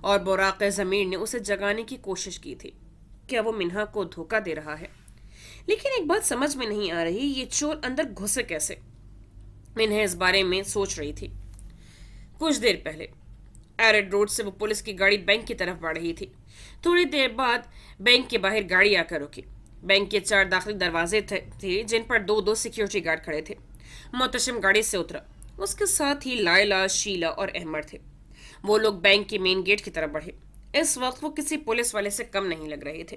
اور براق ضمیر نے اسے جگانے کی کوشش کی تھی. کیا وہ منہا کو دھوکہ دے رہا ہے؟ لیکن ایک بات سمجھ میں نہیں آ رہی، یہ چور اندر گھسے کیسے؟ منہا اس بارے میں سوچ رہی تھی. کچھ دیر پہلے ایرڈ روڈ سے وہ پولیس کی گاڑی بینک کی طرف بڑھ رہی تھی. تھوڑی دیر بعد بینک کے باہر گاڑی آ کر رکی. بینک کے 4 داخلی دروازے تھے جن پر 2 سیکیورٹی گارڈ کھڑے تھے. محتشم گاڑی سے اترا. اس کے ساتھ ہی لائلہ، شیلا اور احمد تھے. وہ لوگ بینک کے مین گیٹ کی طرف بڑھے. اس وقت وہ کسی پولیس والے سے کم نہیں لگ رہے تھے.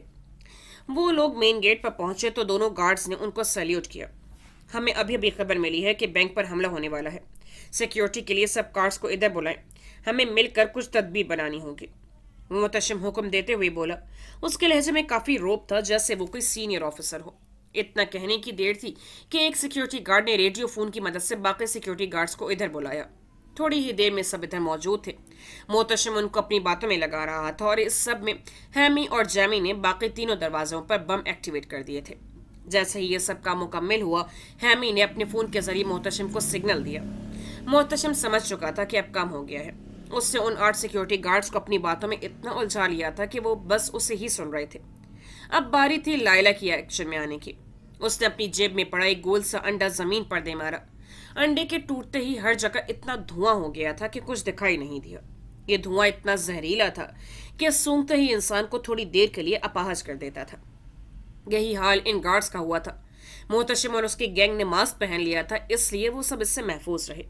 وہ لوگ مین گیٹ پر پہنچے تو دونوں گارڈز نے ان کو سیلیوٹ کیا. ہمیں ابھی ابھی خبر ملی ہے کہ بینک پر حملہ ہونے والا ہے. سیکیورٹی کے لیے سب گارڈز کو ادھر بلائیں. ہمیں مل کر کچھ تدبیر بنانی ہوگی. محتشم حکم دیتے ہوئے بولا. اس کے لہجے میں کافی روب تھا، جیسے وہ کوئی سینئر آفیسر ہو. اتنا کہنے کی دیر تھی کہ ایک سیکیورٹی گارڈ نے ریڈیو فون کی مدد سے باقی سیکیورٹی گارڈز کو ادھر بلایا. تھوڑی ہی دیر میں سب ادھر موجود تھے. محتشم ان کو اپنی باتوں میں لگا رہا تھا اور اس سب میں ہیمی اور جیمی نے باقی تینوں دروازوں پر بم ایکٹیویٹ کر دیے تھے. جیسے ہی یہ سب کام مکمل ہوا، ہیمی نے اپنے فون کے ذریعے محتشم کو سگنل دیا. محتشم سمجھ چکا تھا کہ اب کام ہو گیا ہے. اس سے ان 8 سیکیورٹی گارڈز کو اپنی باتوں میں اتنا الجھا لیا تھا کہ وہ بس اسے ہی سن رہے تھے. اب باری تھی لائلہ کی ایکشن میں آنے کی. اس نے اپنی جیب میں پڑا ایک گول سا انڈا زمین پر دے مارا. انڈے کے ٹوٹتے ہی ہر جگہ اتنا دھواں ہو گیا تھا کہ کچھ دکھائی نہیں دیا. یہ دھواں اتنا زہریلا تھا کہ سونگتے ہی انسان کو تھوڑی دیر کے لیے اپاہج کر دیتا تھا. یہی حال ان گارڈز کا ہوا تھا. محتشم اور اس کی گینگ نے ماسک پہن لیا تھا، اس لیے وہ سب اس سے محفوظ رہے.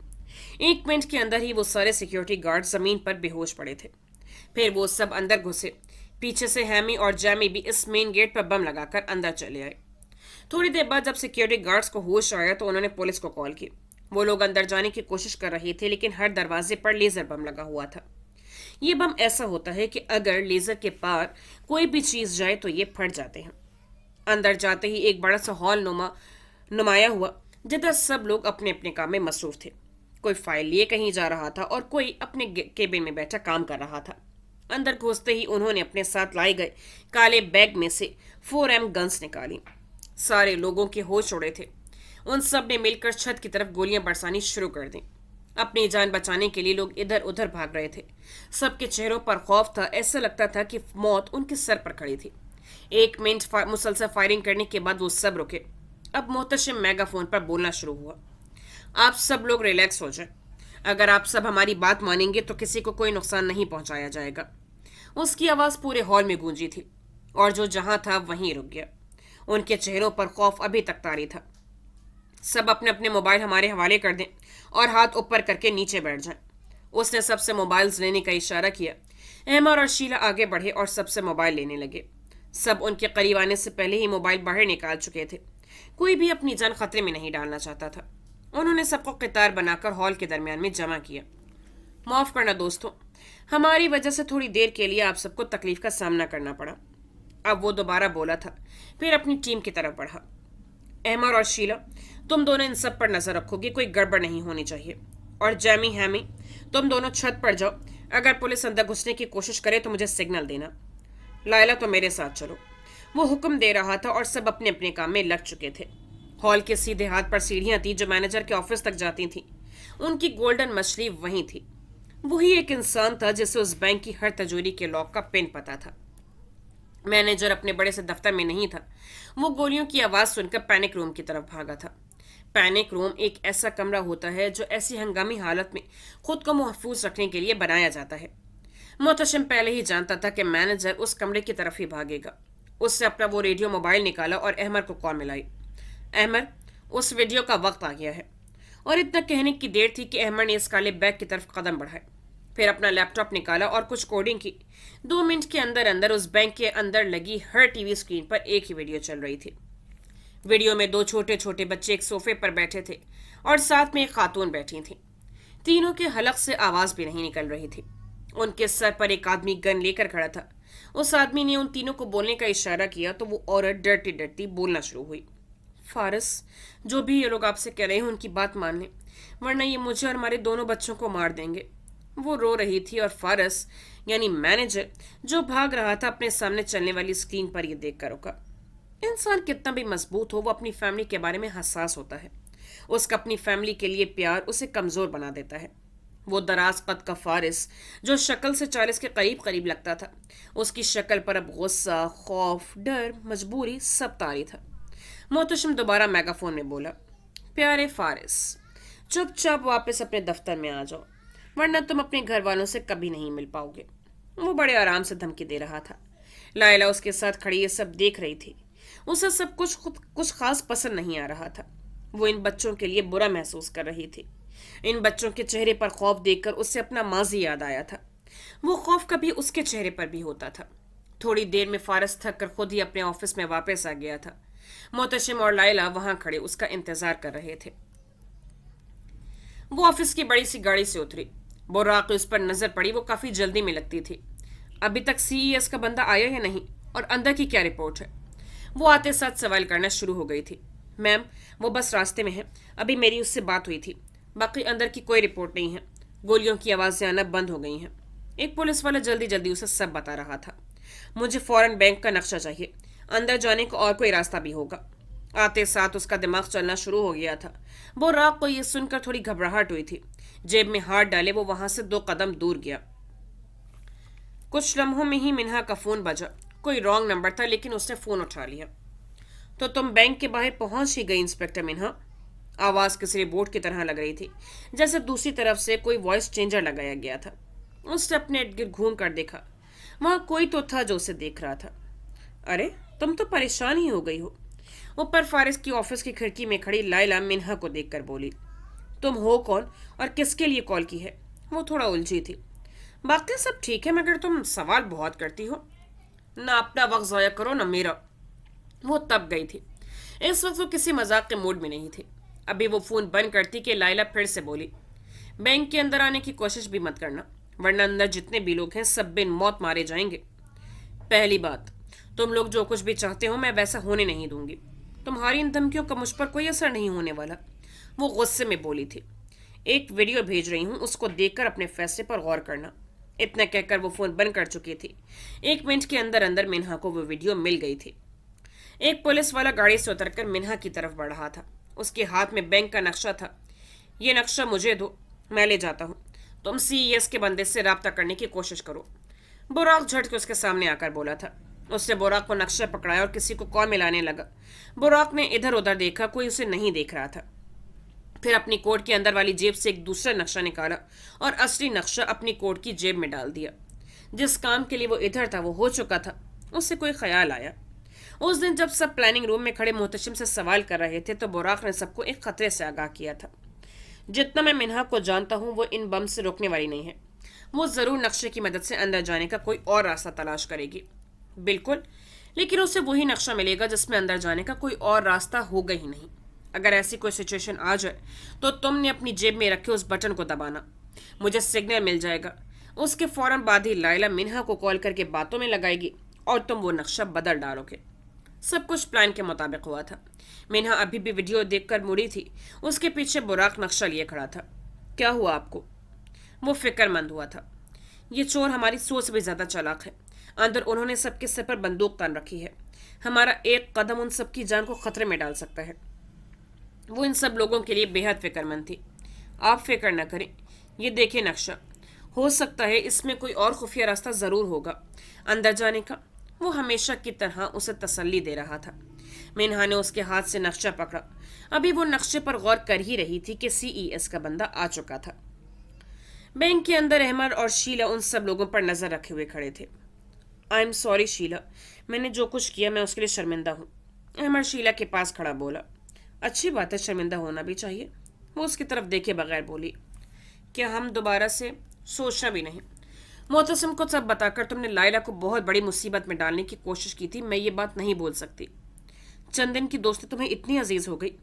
1 منٹ کے اندر ہی وہ سارے سیکیورٹی گارڈ زمین پر بے ہوش پڑے تھے. پھر وہ سب اندر گھسے. پیچھے سے ہیمی اور جیمی بھی اس مین گیٹ پر بم لگا کر اندر چلے آئے. تھوڑی دیر بعد جب سیکیورٹی گارڈز کو ہوش آیا تو انہوں نے پولیس کو کال کی. وہ لوگ اندر جانے کی کوشش کر رہے تھے لیکن ہر دروازے پر لیزر بم لگا ہوا تھا. یہ بم ایسا ہوتا ہے کہ اگر لیزر کے پار کوئی بھی چیز جائے تو یہ پھٹ جاتے ہیں. اندر جاتے ہی ایک بڑا سا ہال نمایاں ہوا جدھر سب لوگ اپنے اپنے کام میں مصروف تھے. کوئی فائل لیے کہیں جا رہا تھا اور کوئی اپنے کیبن میں بیٹھا کام کر رہا تھا. اندر گھستے ہی انہوں نے اپنے ساتھ لائے گئے کالے بیگ میں سے 4M گنز نکالی. سارے لوگوں کے ہوش اڑے تھے. ان سب نے مل کر چھت کی طرف گولیاں برسانی شروع کر دیں. اپنی جان بچانے کے لیے لوگ ادھر ادھر بھاگ رہے تھے. سب کے چہروں پر خوف تھا. ایسا لگتا تھا کہ موت ان کے سر پر کھڑی تھی. 1 منٹ مسلسل فائرنگ کرنے کے بعد وہ سب رکے. اب محتشم میگا فون پر بولنا شروع ہوا. آپ سب لوگ ریلیکس ہو جائیں. اگر آپ سب ہماری بات مانیں گے تو کسی کو کوئی نقصان نہیں پہنچایا جائے گا. اس کی آواز پورے ہال میں گونجی تھی اور جو جہاں تھا وہیں رک گیا. ان کے چہروں پر خوف ابھی تک طاری تھا. سب اپنے اپنے موبائل ہمارے حوالے کر دیں اور ہاتھ اوپر کر کے نیچے بیٹھ جائیں. اس نے سب سے موبائلز لینے کا اشارہ کیا. احمد اور شیلا آگے بڑھے اور سب سے موبائل لینے لگے. سب ان کے قریب آنے سے پہلے ہی موبائل باہر نکال چکے تھے. کوئی بھی اپنی جان خطرے میں نہیں ڈالنا چاہتا تھا. انہوں نے سب کو قطار بنا کر ہال کے درمیان میں جمع کیا. معاف کرنا دوستوں، ہماری وجہ سے تھوڑی دیر کے لیے آپ سب کو تکلیف کا سامنا کرنا پڑا. اب وہ دوبارہ بولا تھا. پھر اپنی ٹیم کی طرف بڑھا. احمد اور شیلا، تم دونوں ان سب پر نظر رکھو گے، کوئی گڑبڑ نہیں ہونی چاہیے. اور جیمی، ہیمی، تم دونوں چھت پر جاؤ. اگر پولیس اندر گھسنے کی کوشش کرے تو مجھے سگنل دینا. لائلہ تو میرے ساتھ چلو. وہ حکم دے رہا تھا اور سب اپنے اپنے کام میں لگ چکے تھے. ہال کے سیدھے ہاتھ پر سیڑھیاں تھیں جو مینیجر کے آفس تک جاتی تھیں. ان کی گولڈن مچھلی وہیں تھی. وہی ایک انسان تھا جسے اس بینک کی ہر تجوری کے لاک کا پن پتا تھا. مینیجر اپنے بڑے سے دفتر میں نہیں تھا. وہ گولیوں کی آواز سن کر پینک روم کی طرف بھاگا تھا. پینک روم ایک ایسا کمرہ ہوتا ہے جو ایسی ہنگامی حالت میں خود کو محفوظ رکھنے کے لیے بنایا جاتا ہے. محتشم پہلے ہی جانتا تھا کہ مینیجر اس کمرے کی طرف ہی بھاگے گا. اس سے اپنا وہ ریڈیو موبائل نکالا اور احمد کو کال ملائی. احمد، اس ویڈیو کا وقت آ گیا ہے. اور اتنا کہنے کی دیر تھی کہ احمد نے اس کالے بیگ کی طرف قدم بڑھائے. پھر اپنا لیپ ٹاپ نکالا اور کچھ کوڈنگ کی. 2 منٹ کے اندر اندر اس بینک کے اندر لگی ہر ٹی وی اسکرین پر ایک ہی ویڈیو چل رہی تھی. ویڈیو میں 2 چھوٹے چھوٹے بچے ایک صوفے پر بیٹھے تھے اور ساتھ میں ایک خاتون بیٹھی تھی. تینوں کے حلق سے آواز بھی نہیں نکل رہی تھی. ان کے سر پر ایک آدمی گن لے کر کھڑا تھا. اس آدمی نے ان تینوں کو بولنے کا اشارہ کیا تو وہ عورت ڈرتی ڈرتی بولنا شروع ہوئی. فارس، جو بھی یہ لوگ آپ سے کہہ رہے ہیں ان کی بات مان لیں، ورنہ یہ مجھے اور ہمارے دونوں بچوں کو مار دیں گے. وہ رو رہی تھی اور فارس یعنی مینیجر جو بھاگ رہا تھا اپنے سامنے چلنے والی اسکرین پر یہ دیکھ کر رکا. انسان کتنا بھی مضبوط ہو وہ اپنی فیملی کے بارے میں حساس ہوتا ہے. اس کا اپنی فیملی کے لیے پیار اسے کمزور بنا دیتا ہے. وہ دراز قد کا فارس جو شکل سے 40 کے قریب قریب لگتا تھا، اس کی شکل پر اب غصہ، خوف، ڈر، مجبوری سب طاری تھا۔ محتشم دوبارہ میگا فون میں بولا، پیارے فارس، چپ چاپ واپس اپنے دفتر میں آ جاؤ، ورنہ تم اپنے گھر والوں سے کبھی نہیں مل پاؤ گے۔ وہ بڑے آرام سے دھمکی دے رہا تھا۔ لائلہ اس کے ساتھ کھڑی یہ سب دیکھ رہی تھی۔ اسے سب کچھ خاص پسند نہیں آ رہا تھا۔ وہ ان بچوں کے لیے برا محسوس کر رہی تھی۔ ان بچوں کے چہرے پر خوف دیکھ کر اسے اپنا ماضی یاد آیا تھا۔ وہ خوف کبھی اس کے چہرے پر بھی ہوتا تھا۔ تھوڑی دیر میں فارس تھک کر خود ہی اپنے آفس میں واپس آ گیا تھا۔ محتشم اور لائلہ وہاں کھڑے اس کا انتظار کر رہے تھے۔ وہ آفس کی بڑی سی گاڑی سے اتری۔ براق اس پر نظر پڑی، وہ کافی جلدی میں لگتی تھی۔ ابھی تک CES کا بندہ آیا یا نہیں، اور اندر کی کیا رپورٹ ہے؟ وہ آتے ساتھ سوال کرنا شروع ہو گئی تھی۔ میم، وہ بس راستے میں ہے، ابھی میری اس سے بات ہوئی تھی، باقی اندر کی کوئی رپورٹ نہیں ہے، گولیوں کی آوازیں آنا بند ہو گئی ہیں۔ ایک پولیس والا جلدی جلدی اسے سب بتا رہا تھا۔ مجھے فوراً بینک کا نقشہ چاہیے، اندر جانے کا اور کوئی راستہ بھی ہوگا۔ آتے ساتھ اس کا دماغ چلنا شروع ہو گیا تھا۔ وہ راق کو یہ سن کر تھوڑی گھبراہٹ ہوئی تھی۔ جیب میں ہاتھ ڈالے وہ وہاں سے 2 قدم دور گیا۔ کچھ لمحوں میں ہی منہا کا فون بجا۔ کوئی رانگ نمبر تھا، لیکن اس نے فون اٹھا لیا۔ تو تم بینک کے باہر پہنچ ہی گئی انسپکٹر منہا؟ آواز کسی بورڈ کی طرح لگ رہی تھی، جیسے دوسری طرف سے کوئی وائس چینجر لگایا گیا تھا۔ اس نے اپنے ارد گرد گھوم کر دیکھا، وہاں کوئی تو تھا جو اسے دیکھ رہا تھا۔ ارے تم تو پریشان ہی ہو گئی ہو، اوپر فارس کی آفس کی کھڑکی میں کھڑی لائلہ منہا کو دیکھ کر بولی۔ تم ہو کون اور کس کے لیے کال کی ہے؟ وہ تھوڑا الجھی تھی۔ باقی سب ٹھیک ہے، مگر تم سوال بہت کرتی ہو۔ نہ اپنا وقت ضائع کرو نہ میرا۔ وہ تب گئی تھی۔ اس وقت وہ کسی مذاق کے موڈ میں نہیں تھی۔ ابھی وہ فون بند کرتی کہ لائلہ پھر سے بولی، بینک کے اندر آنے کی کوشش بھی مت کرنا، ورنہ اندر جتنے بھی لوگ ہیں سب بن موت مارے جائیں گے۔ پہلی بات، تم لوگ جو کچھ بھی چاہتے ہو میں ویسا ہونے نہیں دوں گی۔ تمہاری ان دھمکیوں کا مجھ پر کوئی اثر نہیں ہونے والا۔ وہ غصے میں بولی تھی۔ ایک ویڈیو بھیج رہی ہوں، اس کو دیکھ کر اپنے فیصلے پر غور کرنا۔ اتنا کہہ کر وہ فون بند کر چکی تھی۔ 1 منٹ کے اندر اندر منہا کو وہ ویڈیو مل گئی تھی۔ ایک پولیس والا گاڑی سے اتر کر منہا کی طرف بڑھ رہا تھا۔ اس کے ہاتھ میں بینک کا نقشہ تھا۔ یہ نقشہ مجھے دو، میں لے جاتا ہوں۔ تم CES کے بندے سے رابطہ کرنے کی کوشش کرو۔ براق جھٹ کے اس کے سامنے آ کر بولا تھا۔ اس نے براق کو نقشہ پکڑایا اور کسی کو کال ملانے لگا۔ براق نے ادھر ادھر دیکھا، کوئی اسے نہیں دیکھ رہا تھا۔ پھر اپنی کوٹ کے اندر والی جیب سے ایک دوسرا نقشہ نکالا اور اصلی نقشہ اپنی کوٹ کی جیب میں ڈال دیا۔ جس کام کے لیے وہ ادھر تھا وہ ہو چکا تھا۔ اس سے کوئی خیال آیا۔ اس دن جب سب پلاننگ روم میں کھڑے محتشم سے سوال کر رہے تھے تو براق نے سب کو ایک خطرے سے آگاہ کیا تھا۔ جتنا میں منہا کو جانتا ہوں وہ ان بم سے روکنے والی نہیں ہے۔ وہ ضرور نقشے کی مدد سے اندر جانے کا کوئی اور راستہ تلاش کرے گی۔ بالکل، لیکن اسے وہی نقشہ ملے گا جس میں اندر جانے کا کوئی اور راستہ ہوگا ہی نہیں۔ اگر ایسی کوئی سچویشن آ جائے تو تم نے اپنی جیب میں رکھے اس بٹن کو دبانا، مجھے سگنل مل جائے گا۔ اس کے فوراً بعد ہی لائلہ منہا کو کال کر کے باتوں میں لگائے گی اور تم وہ نقشہ بدل ڈالو گے۔ سب کچھ پلان کے مطابق ہوا تھا۔ منہا ابھی بھی ویڈیو دیکھ کر مڑی تھی۔ اس کے پیچھے براق نقشہ لیے کھڑا تھا۔ کیا ہوا آپ کو؟ وہ فکر مند ہوا تھا۔ یہ چور ہماری سوچ سے بھی زیادہ چالاک ہے۔ اندر انہوں نے سب کے سر پر بندوق تان رکھی ہے۔ ہمارا ایک قدم ان سب کی جان کو خطرے میں ڈال سکتا ہے۔ وہ ان سب لوگوں کے لیے بے حد فکر مند تھی۔ آپ فکر نہ کریں، یہ دیکھیں نقشہ، ہو سکتا ہے اس میں کوئی اور خفیہ راستہ ضرور ہوگا اندر جانے کا۔ وہ ہمیشہ کی طرح اسے تسلی دے رہا تھا۔ منہا نے اس کے ہاتھ سے نقشہ پکڑا۔ ابھی وہ نقشے پر غور کر ہی رہی تھی کہ CES کا بندہ آ چکا تھا۔ بینک کے اندر احمد اور شیلا ان سب لوگوں پر نظر رکھے ہوئے کھڑے تھے۔ آئی ایم سوری شیلا، میں نے جو کچھ کیا میں اس کے لیے شرمندہ ہوں۔ احمد شیلا کے پاس کھڑا بولا۔ اچھی بات ہے، شرمندہ ہونا بھی چاہیے۔ وہ اس کی طرف دیکھے بغیر بولی، کیا ہم دوبارہ سے سوچنا بھی نہیں؟ محتشم کو سب بتا کر تم نے لائلہ کو بہت بڑی مصیبت میں ڈالنے کی کوشش کی تھی، میں یہ بات نہیں بول سکتی۔ چند دن کی دوستی تمہیں اتنی عزیز ہو گئی،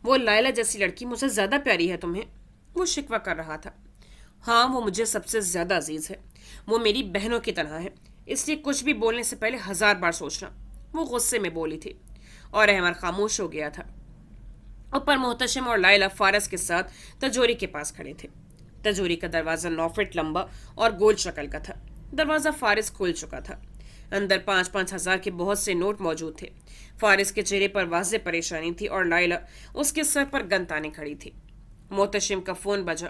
وہ لائلہ جیسی لڑکی مجھے زیادہ پیاری ہے تمہیں؟ وہ شکوہ کر رہا تھا۔ ہاں، وہ مجھے سب سے زیادہ عزیز ہے، وہ میری بہنوں کی طرح ہے، اس لیے کچھ بھی بولنے سے پہلے 1000 بار سوچنا۔ وہ غصے میں بولی تھی اور احمد خاموش ہو گیا تھا۔ اوپر محتشم اور لائلہ فارس کے ساتھ تجوری کے پاس کھڑے تھے۔ تجوری کا دروازہ 9 فٹ لمبا اور گول شکل کا تھا۔ دروازہ فارس کھول چکا تھا۔ اندر 5-5 ہزار کے بہت سے نوٹ موجود تھے۔ فارس کے چہرے پر واضح پریشانی تھی اور لائلہ اس کے سر پر گن تانے کھڑی تھی۔ محتشم کا فون بجا۔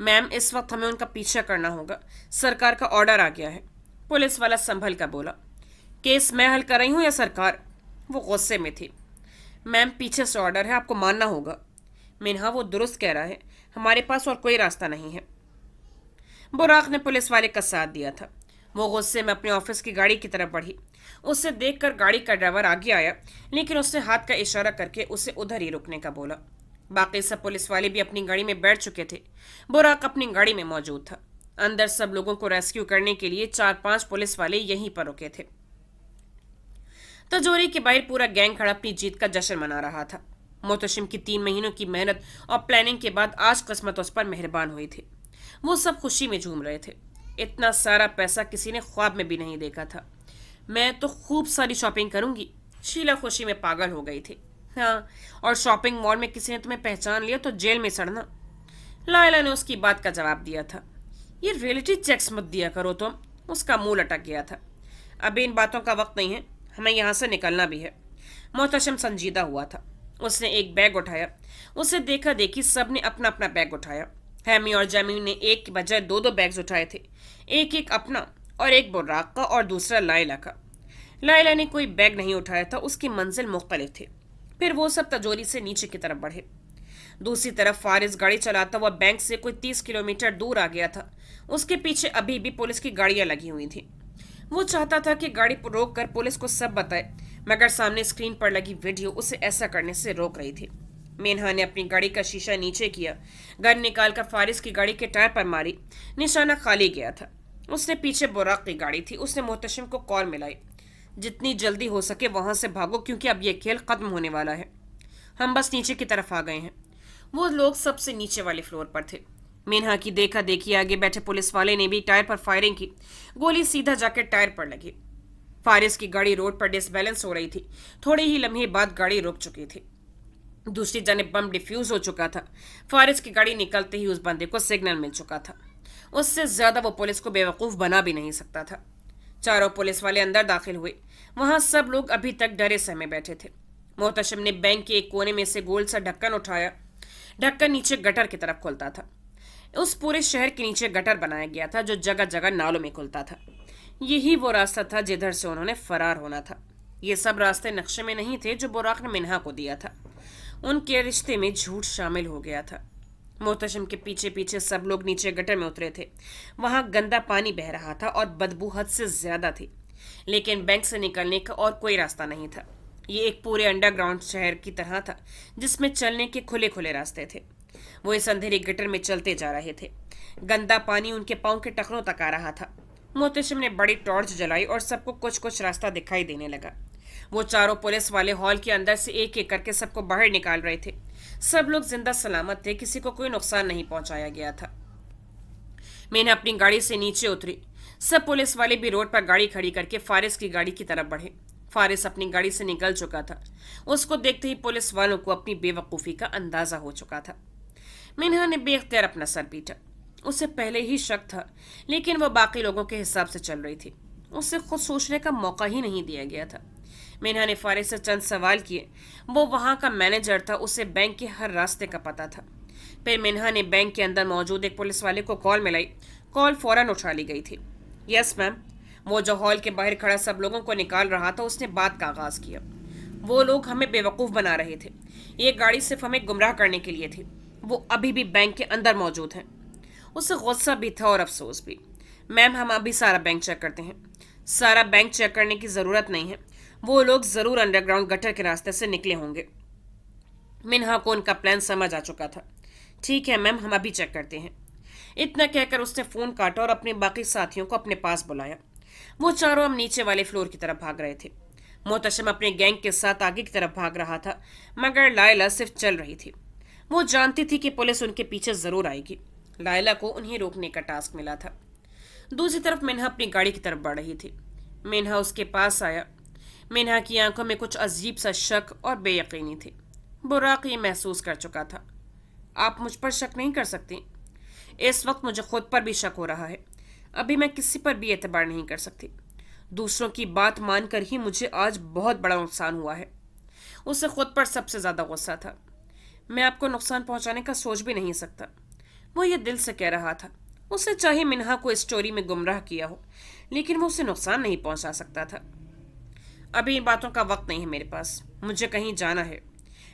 میم اس وقت ہمیں ان کا پیچھا کرنا ہوگا، سرکار کا آرڈر آ گیا ہے، پولیس والا سنبھل کر بولا۔ کیس میں حل کر رہی ہوں یا سرکار؟ وہ غصے میں تھی۔ میم پیچھے سے آرڈر ہے، آپ کو ماننا ہوگا۔ مینہا وہ درست کہہ رہا ہے، ہمارے پاس اور کوئی راستہ نہیں ہے۔ براق نے پولیس والے کا ساتھ دیا تھا۔ وہ غصے میں اپنے آفس کی گاڑی کی طرف بڑھی۔ اسے دیکھ کر گاڑی کا ڈرائیور آگے آیا، لیکن اس نے ہاتھ کا اشارہ کر کے اسے ادھر ہی رکنے کا بولا۔ باقی سب پولیس والے بھی اپنی گاڑی میں بیٹھ چکے تھے۔ براق اپنی گاڑی میں موجود تھا۔ اندر سب لوگوں کو ریسکیو کرنے کے لیے 4-5 پولیس والے یہیں پر رکے تھے۔ تجوری کے باہر پورا گینگ کھڑا اپنی جیت کا جشن منا رہا تھا۔ محتشم کی 3 مہینوں کی محنت اور پلاننگ کے بعد آج قسمت اس پر مہربان ہوئی تھی۔ وہ سب خوشی میں جھوم رہے تھے۔ اتنا سارا پیسہ کسی نے خواب میں بھی نہیں دیکھا تھا۔ میں تو خوب ساری شاپنگ کروں گی، شیلا خوشی میں پاگل ہو گئی تھی۔ ہاں، اور شاپنگ مال میں کسی نے تمہیں پہچان لیا تو جیل میں سڑنا۔ لائلہ نے اس کی بات کا جواب دیا تھا۔ یہ ریئلٹی چیکس مت دیا کرو تم۔ اس کا منہ لٹک گیا تھا۔ ابھی ان باتوں کا وقت نہیں ہے، ہمیں یہاں سے نکلنا بھی ہے۔ محتشم سنجیدہ ہوا تھا۔ اس نے ایک بیگ اٹھایا۔ اسے دیکھا دیکھی سب نے اپنا اپنا بیگ اٹھایا۔ ہیمی اور جیمی نے ایک کے بجائے 2 بیگز اٹھائے تھے، ایک اپنا اور ایک براق کا اور دوسرا لائلہ کا۔ لائلہ نے کوئی بیگ نہیں اٹھایا تھا، اس کی منزل مختلف تھی۔ پھر وہ سب تجوری سے نیچے کی طرف بڑھے۔ دوسری طرف فارس گاڑی چلاتا ہوا بینک سے کوئی 30 کلومیٹر دور آ گیا تھا۔ اس کے پیچھے ابھی بھی پولیس کی گاڑیاں لگی ہوئی تھیں۔ وہ چاہتا تھا کہ گاڑی پر روک کر پولیس کو سب بتائے، مگر سامنے اسکرین پر لگی ویڈیو اسے ایسا کرنے سے روک رہی تھی۔ مینہا نے اپنی گاڑی کا شیشہ نیچے کیا، گن نکال کر فارس کی گاڑی کے ٹائر پر ماری۔ نشانہ خالی گیا تھا۔ اس نے پیچھے براق کی گاڑی تھی، اس نے محتشم کو کال ملائی۔ جتنی جلدی ہو سکے وہاں سے بھاگو، کیونکہ اب یہ کھیل ختم ہونے والا ہے۔ ہم بس نیچے کی طرف آ گئے ہیں۔ وہ لوگ سب سے نیچے والے فلور پر تھے۔ مینہا کی دیکھا دیکھی آگے بیٹھے پولیس والے نے بھی ٹائر پر فائرنگ کی۔ گولی سیدھا جا کے ٹائر پر لگی۔ فارس کی گاڑی روڈ پر ڈس بیلنس ہو رہی تھی۔ تھوڑے ہی لمحے بعد گاڑی رک چکی تھی۔ دوسری جانب بم ڈیفیوز ہو چکا تھا۔ فارس کی گاڑی نکلتے ہی اس بندے کو سگنل مل چکا تھا۔ اس سے زیادہ وہ پولیس کو بیوقوف بنا بھی نہیں سکتا تھا۔ چاروں پولیس والے اندر داخل ہوئے۔ وہاں سب لوگ ابھی تک ڈرے سہمے بیٹھے تھے۔ محتشم نے بینک کے ایک کونے میں سے گول سا ڈھکن اٹھایا۔ ڈھکن نیچے گٹر کی طرف کھلتا تھا۔ اس پورے شہر کے نیچے گٹر بنایا گیا تھا جو جگہ جگہ نالوں میں کھلتا تھا۔ یہی وہ راستہ تھا جدھر سے انہوں نے فرار ہونا تھا۔ یہ سب راستے نقشے میں نہیں تھے جو براق نے مینہا کو دیا تھا۔ ان کے رشتے میں جھوٹ شامل ہو گیا تھا۔ محتشم کے پیچھے پیچھے سب لوگ نیچے گٹر میں اترے تھے۔ وہاں گندا پانی بہہ رہا تھا اور بدبو حد سے زیادہ تھی، لیکن بینک سے نکلنے کا اور کوئی راستہ نہیں تھا۔ یہ ایک پورے انڈر گراؤنڈ شہر کی طرح تھا جس میں چلنے کے کھلے کھلے راستے تھے۔ وہ اس اندھیری گٹر میں چلتے جا رہے تھے۔ گندا پانی ان کے پاؤں کے ٹخنوں تک آ رہا تھا۔ محتشم نے بڑی ٹارچ جلائی اور سب کو کچھ راستہ دکھائی دینے لگا۔ وہ چاروں پولیس والے ہال کے اندر سے ایک ایک کر کے سب کو باہر نکال رہے تھے۔ سب لوگ زندہ سلامت تھے، کسی کو کوئی نقصان نہیں پہنچایا گیا تھا۔ میں نے اپنی گاڑی سے نیچے اتری۔ سب پولیس والے بھی روڈ پر گاڑی کھڑی کر کے فارس کی گاڑی کی طرف بڑھے۔ فارس اپنی گاڑی سے نکل چکا تھا۔ اس کو دیکھتے ہی پولیس والوں کو اپنی بے وقوفی کا اندازہ ہو چکا تھا۔ مینہا نے بے اختیار اپنا سر پیٹا۔ اسے پہلے ہی شک تھا، لیکن وہ باقی لوگوں کے حساب سے چل رہی تھی۔ اسے خود سوچنے کا موقع ہی نہیں دیا گیا تھا۔ مینہا نے فارس سے چند سوال کیے۔ وہ وہاں کا مینیجر تھا، اسے بینک کے ہر راستے کا پتہ تھا۔ پھر مینہا نے بینک کے اندر موجود ایک پولیس والے کو کال ملائی۔ کال فوراً اٹھا لی گئی تھی۔ یس میم۔ وہ جو ہال کے باہر کھڑا سب لوگوں کو نکال رہا تھا، اس نے بات کا آغاز کیا۔ وہ لوگ ہمیں بیوقوف بنا رہے تھے۔ یہ گاڑی صرف ہمیں گمراہ کرنے کے لیے تھی۔ وہ ابھی بھی بینک کے اندر موجود ہیں۔ اسے غصہ بھی تھا اور افسوس بھی۔ میم ہم ابھی سارا بینک چیک کرتے ہیں۔ سارا بینک چیک کرنے کی ضرورت نہیں ہے، وہ لوگ ضرور انڈر گراؤنڈ گٹر کے راستے سے نکلے ہوں گے۔ مینہا کو ان کا پلان سمجھ آ چکا تھا۔ ٹھیک ہے میم، ہم ابھی چیک کرتے ہیں۔ اتنا کہہ کر اس نے فون کاٹا اور اپنے باقی ساتھیوں کو اپنے پاس بلایا۔ وہ چاروں اب نیچے والے فلور کی طرف بھاگ رہے تھے۔ محتشم اپنے گینگ کے ساتھ آگے کی طرف بھاگ رہا تھا، مگر لائلہ صرف چل رہی تھی۔ وہ جانتی تھی کہ پولیس ان کے پیچھے ضرور آئے گی۔ لائلہ کو انہیں روکنے کا ٹاسک ملا تھا۔ دوسری طرف مینہا اپنی گاڑی کی طرف بڑھ رہی تھی۔ مینہا اس کے پاس آیا۔ مینہا کی آنکھوں میں کچھ عجیب سا شک اور بے یقینی تھی۔ براق یہ محسوس کر چکا تھا۔ آپ مجھ پر شک نہیں کر سکتی۔ اس وقت مجھے خود پر بھی شک ہو رہا ہے۔ ابھی میں کسی پر بھی اعتبار نہیں کر سکتی۔ دوسروں کی بات مان کر ہی مجھے آج بہت بڑا نقصان ہوا ہے۔ اسے خود پر سب سے زیادہ غصہ تھا۔ میں آپ کو نقصان پہنچانے کا سوچ بھی نہیں سکتا۔ وہ یہ دل سے کہہ رہا تھا۔ اسے چاہے منہا کو اس اسٹوری میں گمراہ کیا ہو، لیکن وہ اسے نقصان نہیں پہنچا سکتا تھا۔ ابھی ان باتوں کا وقت نہیں ہے میرے پاس، مجھے کہیں جانا ہے۔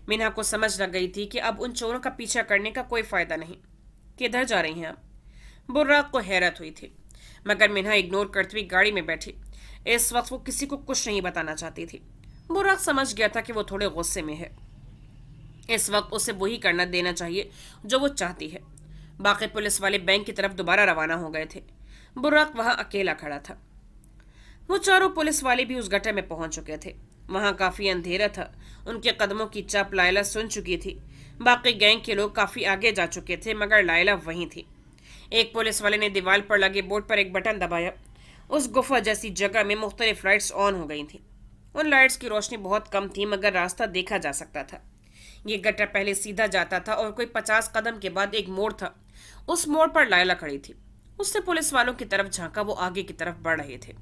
منہا کو سمجھ لگ گئی تھی کہ اب ان چوروں کا پیچھا کرنے کا کوئی فائدہ نہیں۔ کدھر جا رہی ہیں آپ؟ براق کو حیرت ہوئی تھی، مگر منہا اگنور کرتی ہوئی گاڑی میں بیٹھی۔ اس وقت وہ کسی کو کچھ نہیں بتانا چاہتی تھی۔ براق سمجھ گیا تھا کہ وہ تھوڑے غصے میں ہے۔ اس وقت اسے وہی کرنا دینا چاہیے جو وہ چاہتی ہے۔ باقی پولیس والے بینک کی طرف دوبارہ روانہ ہو گئے تھے۔ براق وہاں اکیلا کھڑا تھا۔ وہ چاروں پولیس والے بھی اس گٹر میں پہنچ چکے تھے۔ وہاں کافی اندھیرا تھا۔ ان کے قدموں کی چاپ لائلہ سن چکی تھی۔ باقی گینگ کے لوگ کافی آگے جا چکے تھے، مگر لائلہ وہیں تھی۔ ایک پولیس والے نے دیوار پر لگے بورڈ پر ایک بٹن دبایا۔ اس گفا جیسی جگہ میں مختلف لائٹس آن ہو گئی تھیں۔ ان لائٹس کی روشنی بہت کم تھی، مگر راستہ دیکھا جا سکتا تھا۔ یہ گٹر پہلے سیدھا جاتا تھا اور کوئی 50 قدم کے بعد ایک موڑ تھا۔ اس موڑ پر لائلہ کھڑی تھی۔ اس نے پولیس والوں کی طرف جھانکا، وہ آگے کی طرف بڑھ رہے تھے۔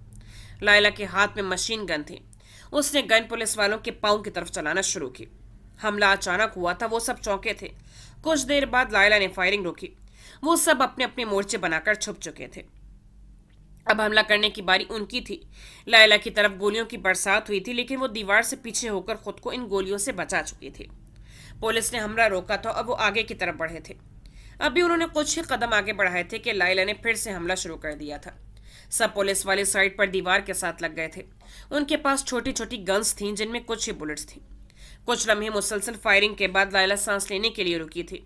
لائلہ کے ہاتھ میں مشین گن تھی۔ اس نے گن پولیس والوں کے پاؤں کی طرف چلانا شروع کی۔ حملہ اچانک ہوا تھا، وہ سب چونکے تھے۔ کچھ دیر بعد لائلہ نے فائرنگ روکی۔ وہ سب اپنے اپنے مورچے بنا کر چھپ چکے تھے۔ اب حملہ کرنے کی باری ان کی تھی۔ لائلہ کی طرف گولیوں کی برسات ہوئی تھی، لیکن وہ دیوار سے پیچھے ہو کر خود کو ان گولیوں سے بچا چکی تھی۔ پولیس نے حملہ روکا تھا اور وہ آگے کی طرف بڑھے تھے۔ ابھی انہوں نے کچھ ہی قدم آگے بڑھائے تھے کہ لائلہ نے پھر سے حملہ شروع کر دیا تھا۔ سب پولیس والے سائڈ پر دیوار کے ساتھ لگ گئے تھے۔ ان کے پاس چھوٹی چھوٹی گنز تھیں جن میں کچھ ہی بلٹس تھیں۔ کچھ لمحے مسلسل فائرنگ کے بعد لائلہ سانس لینے کے لیے رکی تھی۔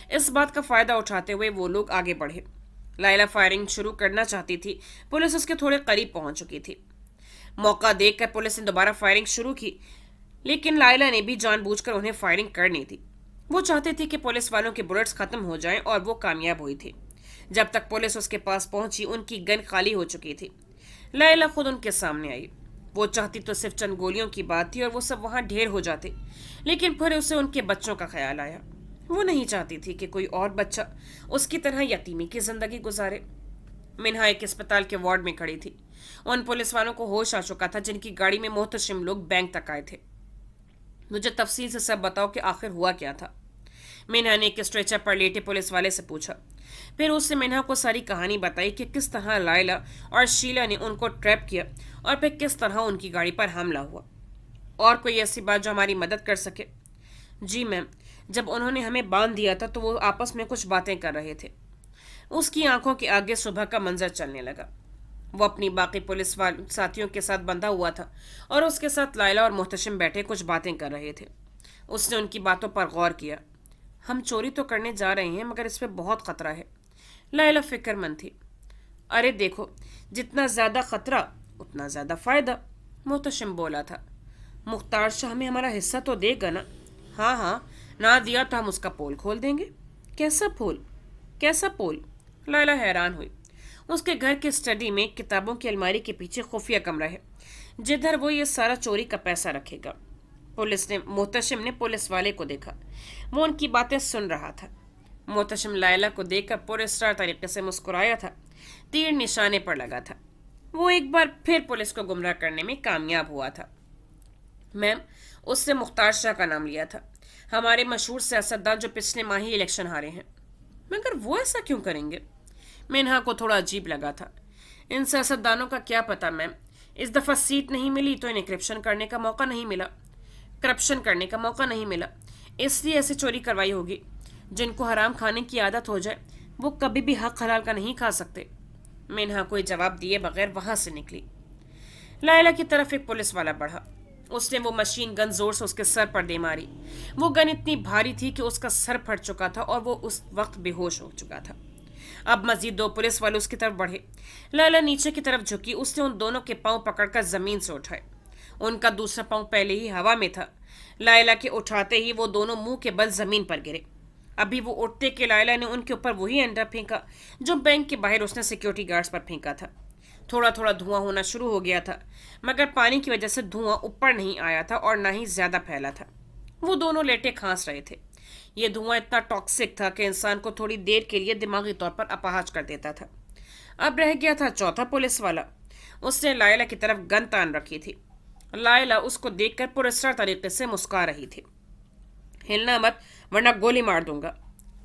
اس بات کا فائدہ اٹھاتے ہوئے وہ لوگ آگے بڑھے۔ لائلہ فائرنگ شروع کرنا چاہتی تھی، پولیس اس کے تھوڑے قریب پہنچ چکی تھی۔ موقع دیکھ کر پولیس نے دوبارہ فائرنگ شروع کی، لیکن لائلہ نے بھی جان بوجھ کر انہیں فائرنگ کرنی تھی۔ وہ چاہتے تھے کہ پولیس والوں کے بلٹس ختم ہو جائیں، اور وہ کامیاب ہوئی تھی۔ جب تک پولیس اس کے پاس پہنچی، ان کی گن خالی ہو چکی تھی۔ لائلہ خود ان کے سامنے آئی۔ وہ چاہتی تو صرف چند گولیوں کی بات تھی اور وہ سب وہاں ڈھیر ہو جاتے، لیکن پھر اسے ان کے بچوں کا خیال آیا۔ وہ نہیں چاہتی تھی کہ کوئی اور بچہ اس کی طرح یتیمی کی زندگی گزارے۔ منہا ایک اسپتال کے وارڈ میں کھڑی تھی۔ ان پولیس والوں کو ہوش آ چکا تھا جن کی گاڑی میں محتشم لوگ بینک تک آئے تھے۔ مجھے تفصیل سے سب بتاؤ کہ آخر ہوا کیا تھا، منہا نے ایک اسٹریچر پر لیٹے پولیس والے سے پوچھا۔ پھر اس نے منہا کو ساری کہانی بتائی کہ کس طرح لائلہ اور شیلا نے ان کو ٹریپ کیا، اور پھر کس طرح ان کی گاڑی پر حملہ ہوا۔ اور کوئی ایسی بات جو ہماری مدد کر سکے؟ جی میم، جب انہوں نے ہمیں باندھ دیا تھا تو وہ آپس میں کچھ باتیں کر رہے تھے۔ اس کی آنکھوں کے آگے صبح کا منظر چلنے لگا۔ وہ اپنی باقی پولیس ساتھیوں کے ساتھ بندھا ہوا تھا، اور اس کے ساتھ لائلہ اور محتشم بیٹھے کچھ باتیں کر رہے تھے۔ اس نے ان کی باتوں پر غور کیا۔ ہم چوری تو کرنے جا رہے ہیں، مگر اس پہ بہت خطرہ ہے۔ لائلہ فکر مند تھی۔ ارے دیکھو، جتنا زیادہ خطرہ اتنا زیادہ فائدہ، محتشم بولا تھا۔ مختار شاہ ہمیں ہمارا حصہ تو دے گا نا؟ ہاں ہاں، نہ دیا تو ہم اس کا پول کھول دیں گے۔ کیسا پول؟ کیسا پول؟ لائلہ حیران ہوئی۔ اس کے گھر کے اسٹڈی میں کتابوں کی الماری کے پیچھے خفیہ کمرہ ہے، جدھر وہ یہ سارا چوری کا پیسہ رکھے گا۔ محتشم نے پولیس والے کو دیکھا۔ وہ ان کی باتیں سن رہا تھا۔ محتشم لائلہ کو دیکھ کر پورے اسٹار طریقے سے مسکرایا تھا۔ تیر نشانے پر لگا تھا۔ وہ ایک بار پھر پولیس کو گمراہ کرنے میں کامیاب ہوا تھا۔ میم، اس نے مختار شاہ کا نام لیا تھا، ہمارے مشہور سیاستدان جو پچھلے ماہ ہی الیکشن ہارے ہیں۔ مگر وہ ایسا کیوں کریں گے؟ منہا کو تھوڑا عجیب لگا تھا۔ ان سیاستدانوں کا کیا پتا میم، اس دفعہ سیٹ نہیں ملی تو انہیں کرپشن کرنے کا موقع نہیں ملا، اس لیے ایسے چوری کروائی ہوگی۔ جن کو حرام کھانے کی عادت ہو جائے وہ کبھی بھی حق حلال کا نہیں کھا سکتے۔ منہا کوئی جواب دیے بغیر وہاں سے نکلی۔ لائلہ کی طرف ایک پولیس والا بڑھا۔ اس نے وہ مشین گن زور سے اس کے سر پر دے ماری۔ وہ گن اتنی بھاری تھی کہ اس کا سر پھٹ چکا تھا اور وہ اس وقت بے ہوش ہو چکا تھا۔ اب مزید 2 پولیس والے اس کی طرف بڑھے۔ لائلہ نیچے کی طرف جھکی۔ اس نے ان دونوں کے پاؤں پکڑ کر زمین سے اٹھائے۔ ان کا دوسرا پاؤں پہلے ہی ہوا میں تھا۔ لائلہ کے اٹھاتے ہی وہ دونوں منہ کے بل زمین پر گرے۔ ابھی وہ اٹھتے کہ لائلہ نے ان کے اوپر وہی انڈا پھینکا جو بینک کے باہر اس نے سیکیورٹی گارڈز پر پھینکا تھا۔ تھوڑا تھوڑا دھواں ہونا شروع ہو گیا تھا، مگر پانی کی وجہ سے دھواں اوپر نہیں آیا تھا اور نہ ہی زیادہ پھیلا تھا۔ وہ دونوں لیٹے کھانس رہے تھے۔ یہ دھواں اتنا ٹاکسک تھا کہ انسان کو تھوڑی دیر کے لیے دماغی طور پر اپاہج کر دیتا تھا۔ اب رہ گیا تھا چوتھا پولیس والا۔ اس نے لائلہ کی طرف گن تان رکھی تھی۔ لائلہ اس کو دیکھ کر پراسرار طریقے سے مسکرا رہی تھی۔ ہلنا مت ورنہ گولی مار دوں گا۔